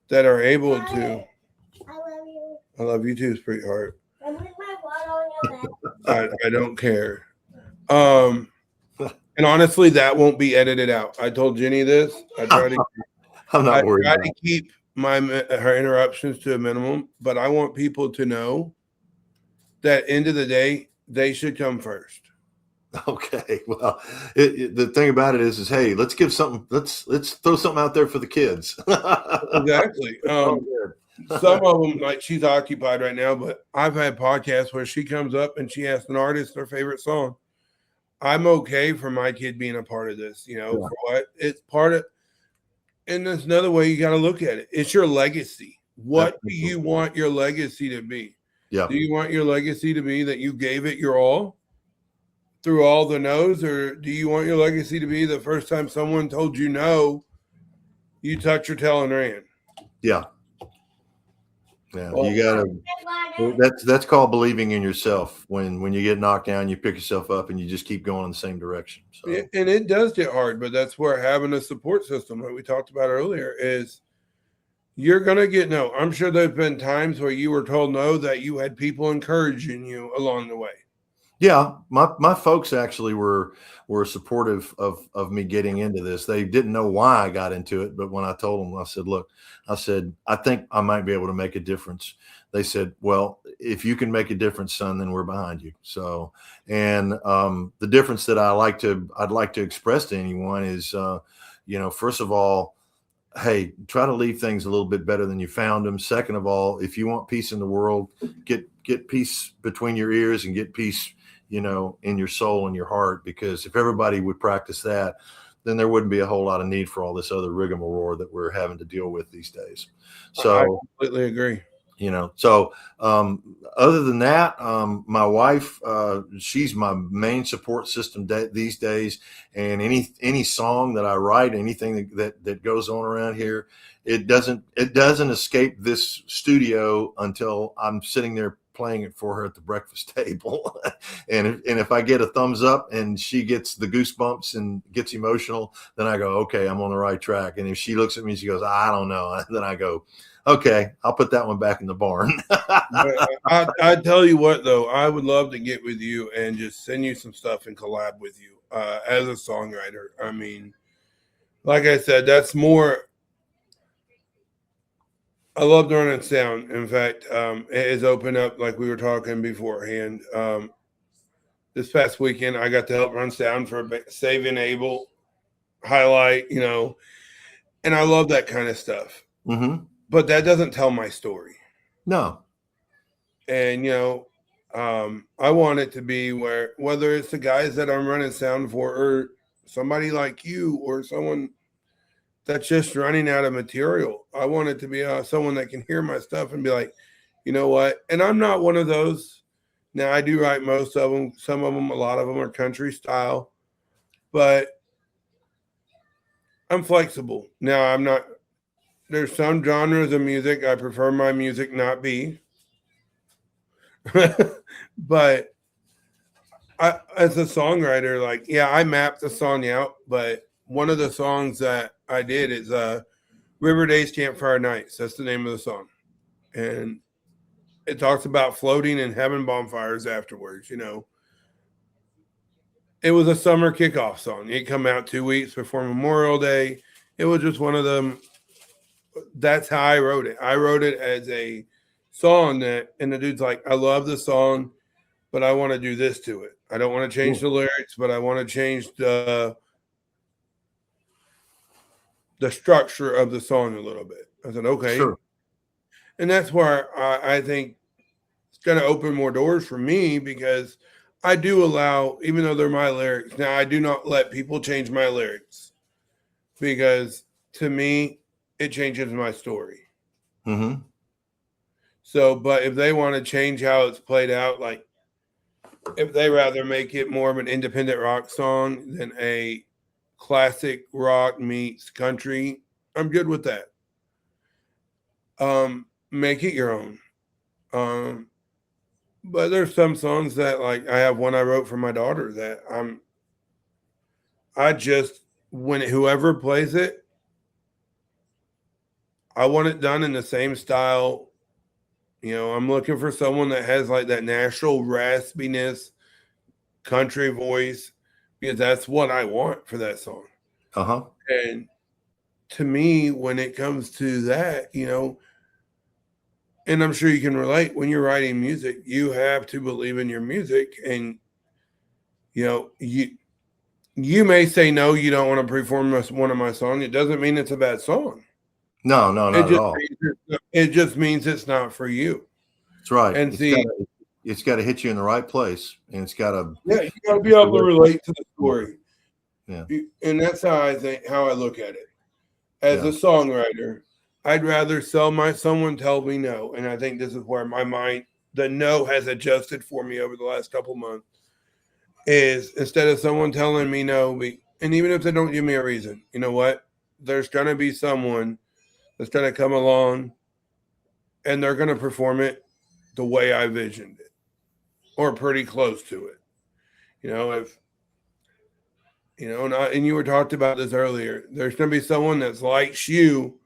that are able to. I love you. I love you too, sweetheart. I put my water on your bed. I don't care. And honestly, that won't be edited out. I told Jenny this. I'm I not worried try about to it. keep her interruptions to a minimum, but I want people to know that end of the day, they should come first. Okay. Well, the thing about it is, hey, let's give something. Let's throw something out there for the kids. Exactly. Oh, good. Some of them, like she's occupied right now, but I've had podcasts where she comes up and she asks an artist their favorite song. I'm okay for my kid being a part of this, Yeah. for what it's part of. And there's another way you got to look at it. It's your legacy. What do you want your legacy to be? Yeah. Do you want your legacy to be that you gave it your all through all the no's, or do you want your legacy to be the first time someone told you no, you tucked your tail and ran? Yeah. Yeah. Well, You gotta. That's called believing in yourself. When you get knocked down, you pick yourself up and you just keep going in the same direction. So. And it does get hard, but that's where having a support system, like we talked about earlier, is you're going to get no. I'm sure there's been times where you were told no that you had people encouraging you along the way. Yeah, my folks actually were supportive of me getting into this. They didn't know why I got into it, but when I told them, I said, "Look, I think I might be able to make a difference." They said, "Well, if you can make a difference, son, then we're behind you." So, and the difference that I'd like to express to anyone is, first of all, hey, try to leave things a little bit better than you found them. Second of all, if you want peace in the world, get peace between your ears and get peace, in your soul and your heart, because if everybody would practice that, then there wouldn't be a whole lot of need for all this other rigmarole that we're having to deal with these days. So I completely agree. Other than that, my wife, she's my main support system these days. And any song that I write, anything that goes on around here, it doesn't escape this studio until I'm sitting there playing it for her at the breakfast table. and if I get a thumbs up and she gets the goosebumps and gets emotional, then I go, okay, I'm on the right track. And if she looks at me and she goes, I don't know, then I go, okay, I'll put that one back in the barn. I tell you what, though, I would love to get with you and just send you some stuff and collab with you as a songwriter. I mean, like I said, that's more. I love running sound. In fact, it has opened up, like we were talking beforehand. This past weekend, I got to help run sound for Save Enable, Highlight, and I love that kind of stuff. Mm-hmm. But that doesn't tell my story. No. And, I want it to be whether it's the guys that I'm running sound for or somebody like you or someone that's just running out of material. I want it to be someone that can hear my stuff and be like, you know what? And I'm not one of those. Now, I do write most of them. Some of them, a lot of them are country style. But I'm flexible. Now, I'm not. There's some genres of music I prefer my music not be. But as a songwriter, I mapped the song out, but one of the songs that I did is River Days Campfire Nights. That's the name of the song. And it talks about floating and having bonfires afterwards, It was a summer kickoff song. It come out 2 weeks before Memorial Day. It was just one of them. That's how I wrote it. I wrote it as a song and the dude's like, I love the song, but I want to do this to it. I don't want to change the lyrics, but I want to change the structure of the song a little bit. I said, okay. Sure. And that's where I think it's going to open more doors for me, because I do allow, even though they're my lyrics, now I do not let people change my lyrics, because to me, it changes my story. Mm-hmm. So, but if they want to change how it's played out, like if they rather make it more of an independent rock song than a classic rock meets country, I'm good with that. Make it your own. But there's some songs that, like, I have one I wrote for my daughter that when whoever plays it, I want it done in the same style. I'm looking for someone that has like that natural raspiness, country voice, because that's what I want for that song. Uh-huh. And to me, when it comes to that, and I'm sure you can relate, when you're writing music, you have to believe in your music. And, you may say, no, you don't want to perform one of my songs. It doesn't mean it's a bad song. No, not at all. It just means it's not for you. That's right. And it's got to hit you in the right place, and it's got to. Yeah, you got to be able to relate to the story. Yeah. And that's how I look at it. As a songwriter, I'd rather someone tell me no. And I think this is where my mind, the no has adjusted for me over the last couple months, is instead of someone telling me no, and even if they don't give me a reason, you know what? There's going to be someone that's going to come along and they're going to perform it the way I visioned it or pretty close to it. And you were talked about this earlier. There's going to be someone that's likes you,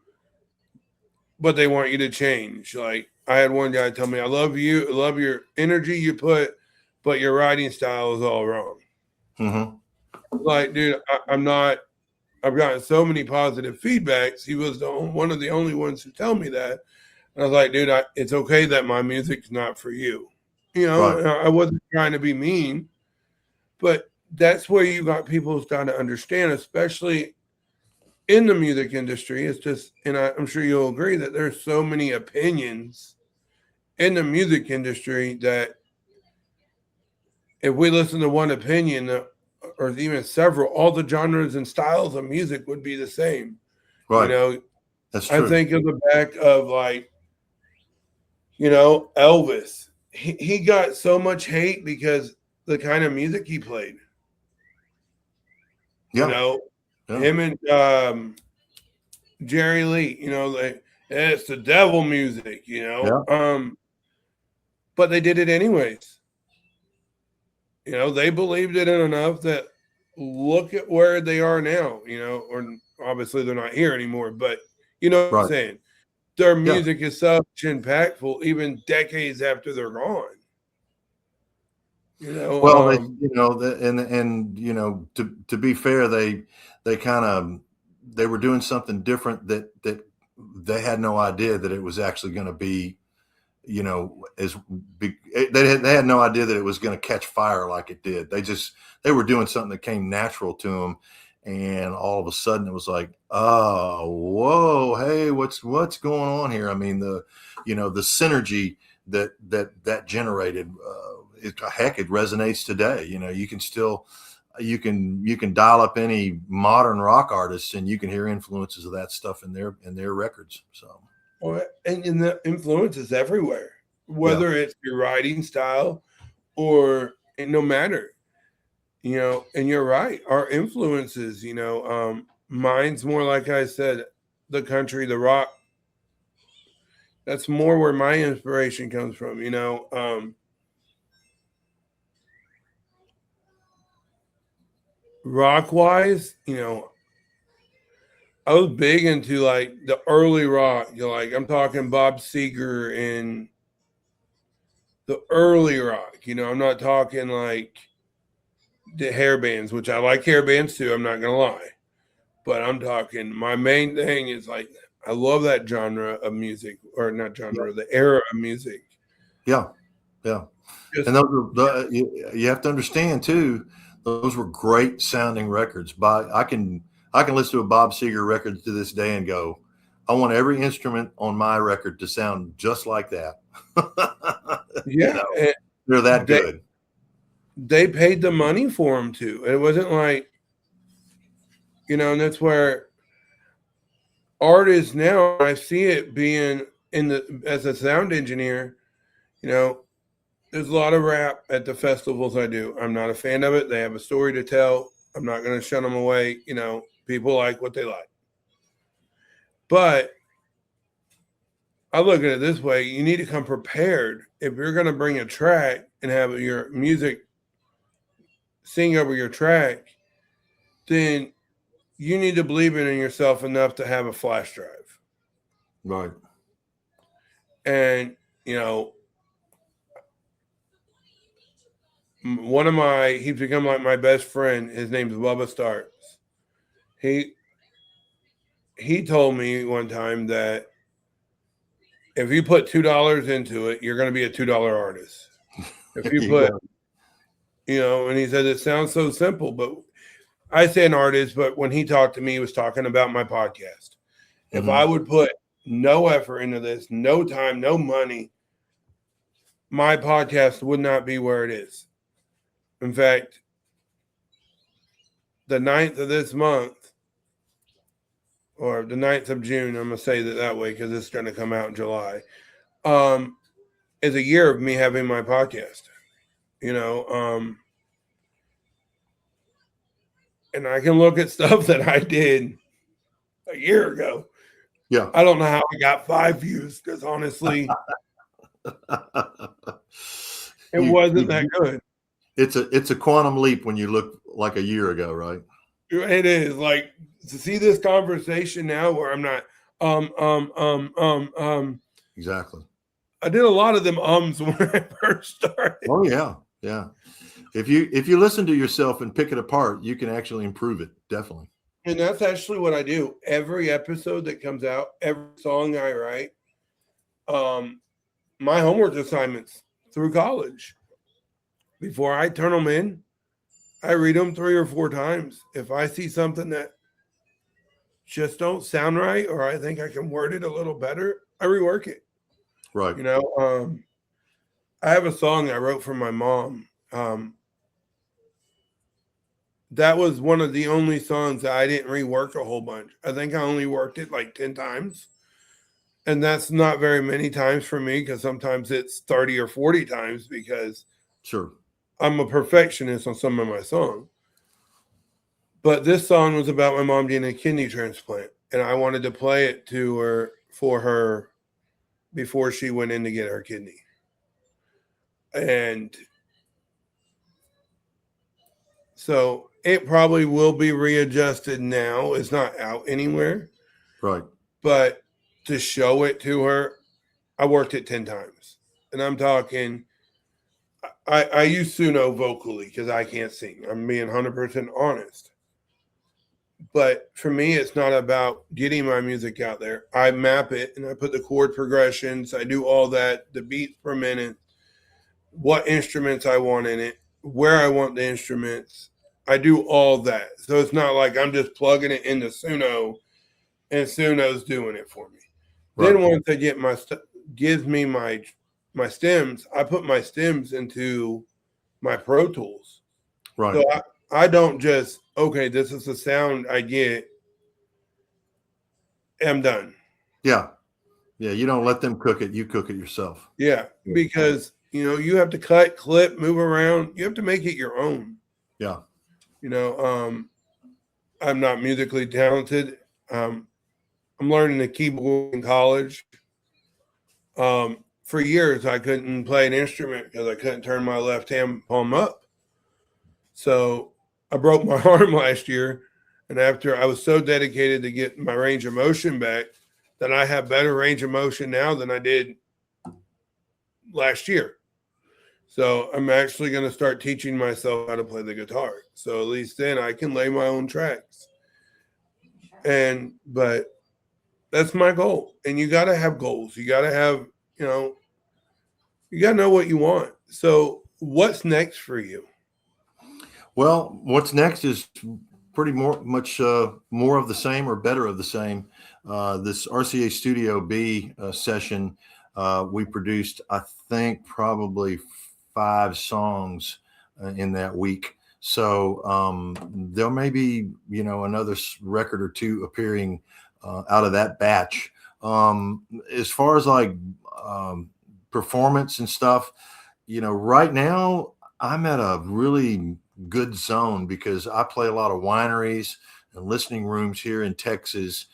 but they want you to change. Like I had one guy tell me, I love you, I love your energy you put, but your writing style is all wrong. Mm-hmm. Like, dude, I've gotten so many positive feedbacks. He was one of the only ones who tell me that. And I was like, dude, it's okay that my music's not for you. Right. I wasn't trying to be mean, but that's where you got people who's got to understand, especially in the music industry. It's just, and I'm sure you'll agree that there's so many opinions in the music industry that if we listen to one opinion or even several, all the genres and styles of music would be the same. Right. That's true. I think of the back of Elvis. He got so much hate because the kind of music he played. Yeah. Him and Jerry Lee, it's the devil music, but they did it anyways. They believed it enough that look at where they are now, or obviously they're not here anymore, but what I'm saying? Their music is such impactful even decades after they're gone. Well, to be fair, they were doing something different that they had no idea that it was actually going to be, as big. They had no idea that it was going to catch fire like it did. They were doing something that came natural to them, and all of a sudden it was like, oh, whoa, hey, what's going on here? I mean, the synergy that generated. It resonates today. You can dial up any modern rock artist and you can hear influences of that stuff in their records. So, and the influence is everywhere, whether it's your writing style or no matter, and you're right. Our influences, mine's more like I said, the country, the rock. That's more where my inspiration comes from, rock wise, I was big into like the early rock. I'm talking Bob Seger and the early rock. I'm not talking like the hair bands, which I like hair bands too. I'm not gonna lie, but I'm talking. My main thing is like I love that genre of music, or not genre, the era of music. Yeah. And those you have to understand too. Those were great sounding records. I can listen to a Bob Seger record to this day and go, I want every instrument on my record to sound just like that. Yeah, they're that good. They paid the money for them too. It wasn't like, and that's where art is now. I see it being as a sound engineer, there's a lot of rap at the festivals I do. I'm not a fan of it. They have a story to tell. I'm not going to shun them away. People like what they like. But I look at it this way. You need to come prepared. If you're going to bring a track and have your music sing over your track, then you need to believe in yourself enough to have a flash drive. Right. And, he's become like my best friend. His name's Bubba Starks. He told me one time that if you put $2 into it, you're going to be a $2 artist. If you put, and he said it sounds so simple, but I say an artist, but when he talked to me, he was talking about my podcast. If I would put no effort into this, no time, no money, my podcast would not be where it is. In fact, the 9th of this month, or the 9th of June, I'm going to say that way because it's going to come out in July, is a year of me having my podcast, and I can look at stuff that I did a year ago. Yeah. I don't know how I got 5 views because honestly, it wasn't that good. It's a quantum leap when you look like a year ago, right? It is, like, to see this conversation now where I'm not Exactly. I did a lot of them when I first started. Oh yeah. Yeah. If you listen to yourself and pick it apart, you can actually improve it. Definitely. And that's actually what I do. Every episode that comes out, every song I write, my homework assignments through college, before I turn them in, I read them 3 or 4 times. If I see something that just don't sound right, or I think I can word it a little better, I rework it. Right. I have a song I wrote for my mom. That was one of the only songs that I didn't rework a whole bunch. I think I only worked it like 10 times. And that's not very many times for me, because sometimes it's 30 or 40 times, because sure, I'm a perfectionist on some of my songs. But this song was about my mom getting a kidney transplant, and I wanted to play it for her before she went in to get her kidney. And so it probably will be readjusted now. It's not out anywhere. Right. But to show it to her, I worked it 10 times. And I'm talking, I use Suno vocally because I can't sing. I'm being 100% honest. But for me, it's not about getting my music out there. I map it and I put the chord progressions. I do all that, the beats per minute, what instruments I want in it, where I want the instruments. I do all that. So it's not like I'm just plugging it into Suno and Suno's doing it for me. Right. Then once I get gives me my stems, I put my stems into my Pro Tools. Right. So I don't just, okay, this is the sound I get, I'm done. Yeah. Yeah, you don't let them cook it. You cook it yourself. Yeah, because, you have to cut, clip, move around. You have to make it your own. Yeah. I'm not musically talented. I'm learning the keyboard in college. For years, I couldn't play an instrument because I couldn't turn my left hand palm up. So I broke my arm last year. And after I was so dedicated to get my range of motion back, that I have better range of motion now than I did last year. So I'm actually going to start teaching myself how to play the guitar. So at least then I can lay my own tracks. But that's my goal. And you got to have goals. You got to have, you got to know what you want. So what's next for you? Well, what's next is pretty much more of the same, or better of the same. This RCA Studio B session, we produced, I think, probably 5 songs in that week. So there may be, another record or 2 appearing out of that batch. As far as like performance and stuff, right now I'm at a really good zone because I play a lot of wineries and listening rooms here in Texas,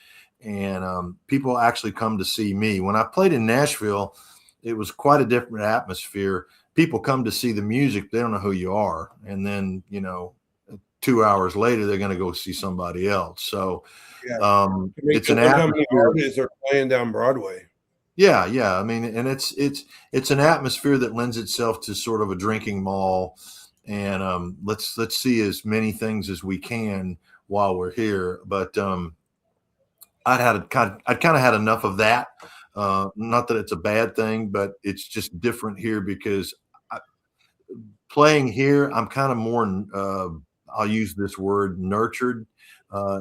and people actually come to see me. When I played in Nashville, it was quite a different atmosphere. People come to see the music. They don't know who you are. And then, 2 hours later, they're going to go see somebody else. So it's an atmosphere. Artists are playing down Broadway. Yeah. Yeah. I mean, and it's an atmosphere that lends itself to sort of a drinking mall and let's see as many things as we can while we're here. But I'd kind of had enough of that. Not that it's a bad thing, but it's just different here because playing here, I'm kind of more, I'll use this word, nurtured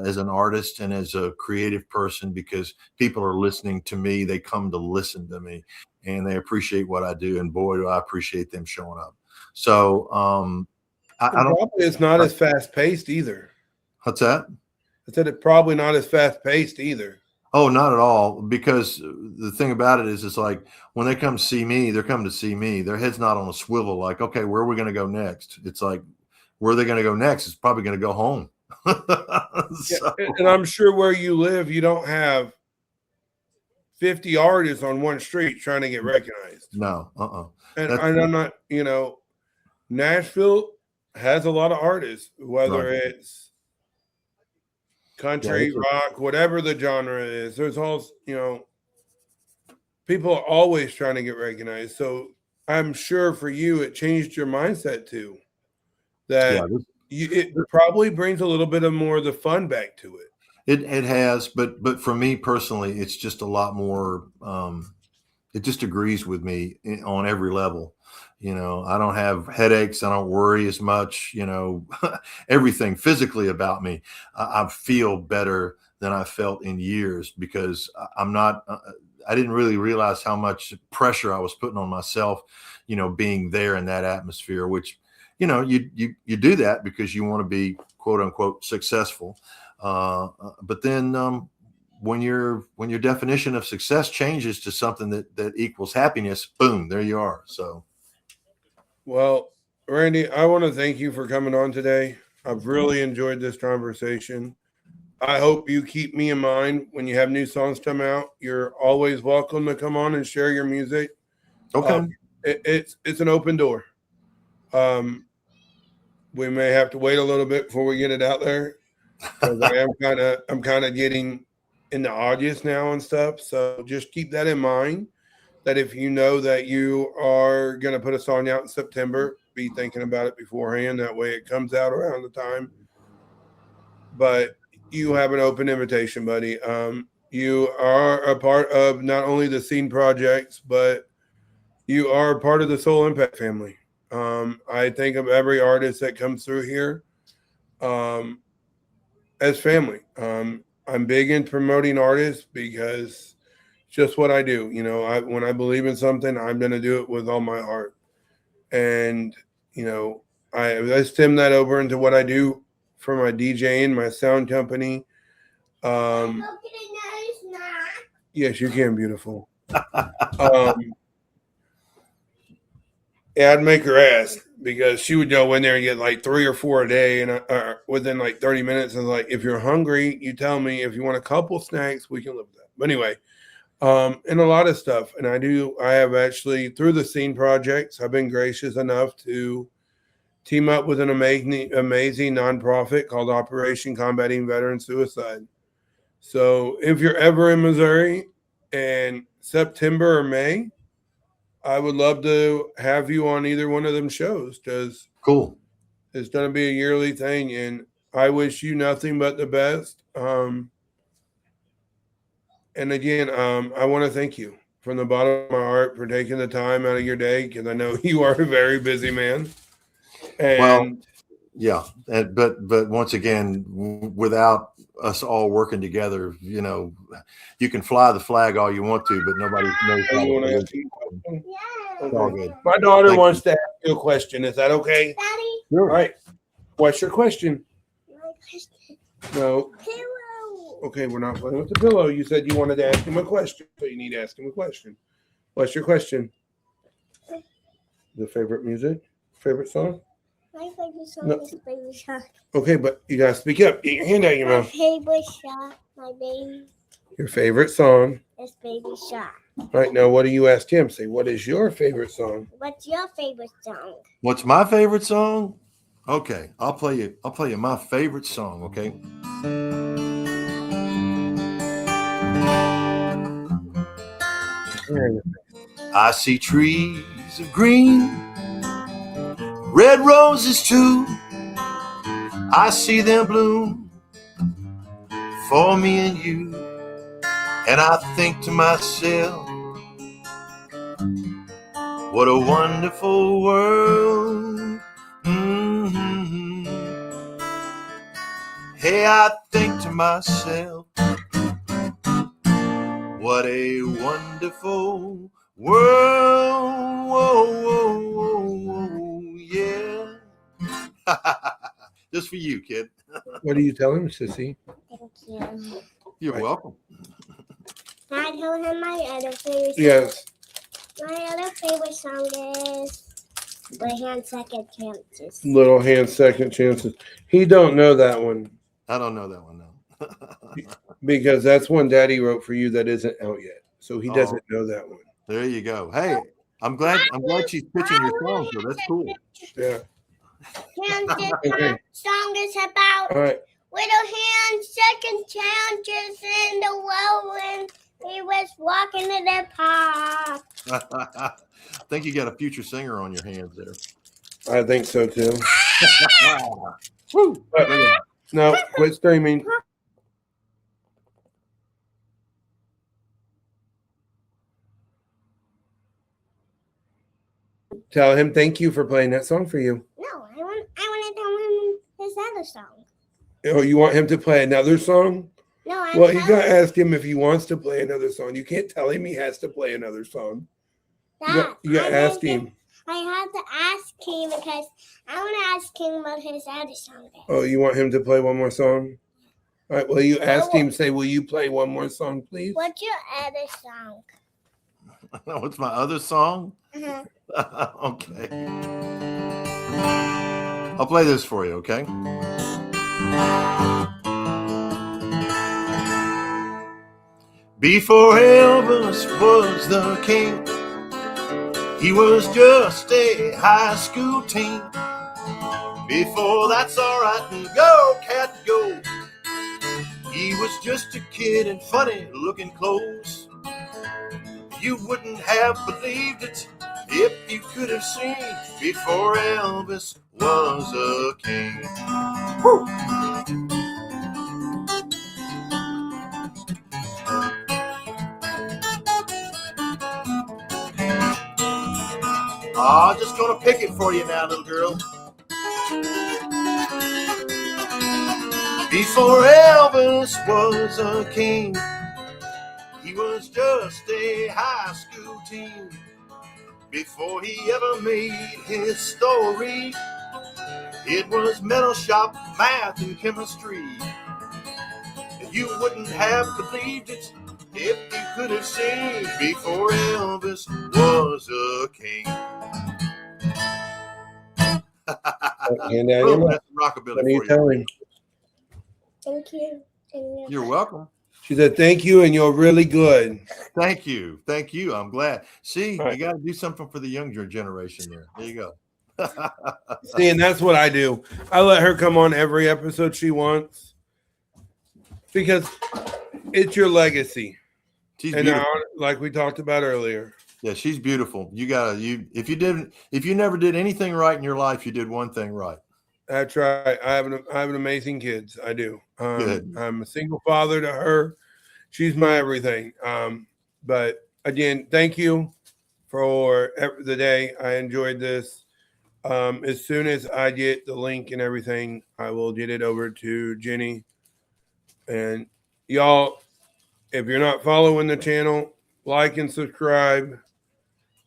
as an artist and as a creative person, because people are listening to me. They come to listen to me and they appreciate what I do. And boy, do I appreciate them showing up. So I don't. Probably it's not as fast paced either. What's that? I said it's probably not as fast paced either. Oh, not at all. Because the thing about it is, it's like when they come see me, they're coming to see me. Their head's not on a swivel. Like, okay, where are we going to go next? It's like, where are they going to go next? It's probably going to go home. So. Yeah, and I'm sure where you live, you don't have 50 artists on one street trying to get recognized. No. And I'm not, Nashville has a lot of artists, whether it's country, rock, whatever the genre is. There's all, people are always trying to get recognized. So I'm sure for you, it changed your mindset too. That it probably brings a little bit of more of the fun back to it. It has, but for me personally, it's just a lot more. It just agrees with me on every level. I don't have headaches. I don't worry as much. Everything physically about me, I feel better than I felt in years, because I'm not. I didn't really realize how much pressure I was putting on myself. Being there in that atmosphere, which. You do that because you want to be quote unquote successful. But then when your definition of success changes to something that equals happiness, boom, there you are. So. Well, Randy, I want to thank you for coming on today. I've really enjoyed this conversation. I hope you keep me in mind when you have new songs come out. You're always welcome to come on and share your music. Okay. It's an open door. We may have to wait a little bit before we get it out there, because I'm kind of getting in the audience now and stuff. So just keep that in mind, that if you know that you are going to put a song out in September, be thinking about it beforehand. That way it comes out around the time. But you have an open invitation, buddy. You are a part of not only the Scene Projects, but you are a part of the Soul Impact family. I think of every artist that comes through here as family. I'm big in promoting artists because it's just what I do. When I believe in something, I'm going to do it with all my heart. And, I stem that over into what I do for my DJing, my sound company. Yes, you can, beautiful. Yeah, I'd make her ask, because she would go in there and get like 3 or 4 a day, and within like 30 minutes. And like, if you're hungry, you tell me. If you want a couple snacks, we can live with that. But anyway, and a lot of stuff. And I have actually, through the Scene Projects, I've been gracious enough to team up with an amazing nonprofit called Operation Combating Veteran Suicide. So if you're ever in Missouri in September or May, I would love to have you on either one of them shows, because cool. It's going to be a yearly thing, and I wish you nothing but the best. And again, I want to thank you from the bottom of my heart for taking the time out of your day, because I know you are a very busy man. And well, yeah, but once again, without us all working together, you can fly the flag all you want to, but nobody knows how to do it. It's all good. My daughter wants to ask you a question. Is that okay? Daddy. Sure. All right. What's your question? My question. No. Pillow. Okay, we're not playing with the pillow. You said you wanted to ask him a question, so you need to ask him a question. What's your question? The favorite music? Favorite song? My favorite song is Baby Shark. Okay, but you gotta speak up. Get your hand out of your My mouth. favorite shark, my baby, Your favorite song. is Baby Shark. All right, now what do you ask him? Say, what is your favorite song? What's your favorite song? What's my favorite song? Okay, I'll play you my favorite song, okay? I see trees of green, Red roses too, I see them bloom for me and you. And I think to myself, what a wonderful world. Mm-hmm. Hey, I think to myself, what a wonderful world. Whoa, whoa, whoa, whoa, yeah. Just for you, kid. What are you telling Sissy? Thank you. You're Right. welcome. Can I tell him my other favorite song? Yes. My other favorite song is Little Hand Second Chances. Little Hand Second Chances. He don't know that one I don't know that one now. because that's one Daddy wrote for you that isn't out yet. So he doesn't know that one. There you go. Hey, I'm glad she's pitching your song, so that's cool. Yeah. And this Okay. song is about All right. little hand second chances in the world when he was walking in the park. I think you got a future singer on your hands there. I think so too. Woo. No, quit streaming. Tell him thank you for playing that song for you. No, I want to tell him his other song. Oh, you want him to play another song? No, Well, you gotta ask him if he wants to play another song. You can't tell him he has to play another song. You gotta ask him. I have to ask him because I want to ask him what his other song is. Oh, you want him to play one more song? All right. Well, you ask him. Say, will you play one more song, please? What's your other song? What's my other song? Uh-huh. Okay. I'll play this for you, okay? Before Elvis was the king, he was just a high school teen. Before that's all right, and go, cat, go. He was just a kid in funny looking clothes. You wouldn't have believed it if you could have seen before Elvis was a king. Woo! Just gonna pick it for you now, little girl. Before Elvis was a king, he was just a high school teen. Before he ever made his story, it was metal shop, math, and chemistry. You wouldn't have believed it if you could have seen before Elvis was a king. Hand out your Boom, mic. that's rockabilly What are you for you. telling? Thank you. And You're welcome. She said, thank you, and you're really good. Thank you. Thank you. I'm glad. See, Right. you got to do something for the younger generation there. There you go. See, and that's what I do. I let her come on every episode she wants because it's your legacy. She's And beautiful. like we talked about earlier. Yeah, she's beautiful. If you never did anything right in your life, you did one thing right. That's right. I have an amazing kids. I do. Good. I'm a single father to her. She's my everything. But again, thank you for the day. I enjoyed this. As soon as I get the link and everything, I will get it over to Jenny. And y'all, if you're not following the channel, like and subscribe.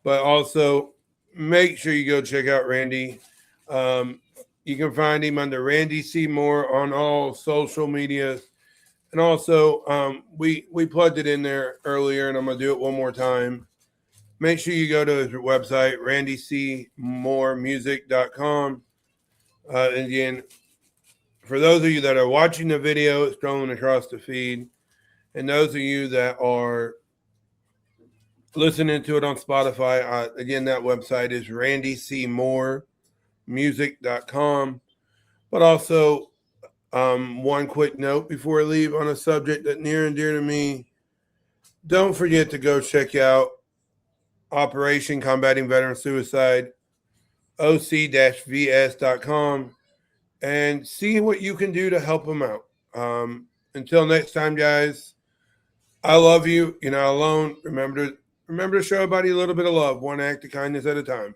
But also make sure you go check out Randy. You can find him under Randy C. Moore on all social medias. And also, we plugged it in there earlier, and I'm going to do it one more time. Make sure you go to his website, randycmooremusic.com. Again, for those of you that are watching the video, it's scrolling across the feed. And those of you that are listening to it on Spotify, again, that website is randycmooremusic.com. But also, one quick note before I leave on a subject that near and dear to me. Don't forget to go check out Operation Combating Veteran Suicide. oc-vs.com and see what you can do to help them out. Until next time, guys, I love you. You're not alone. Remember to show everybody a little bit of love, one act of kindness at a time.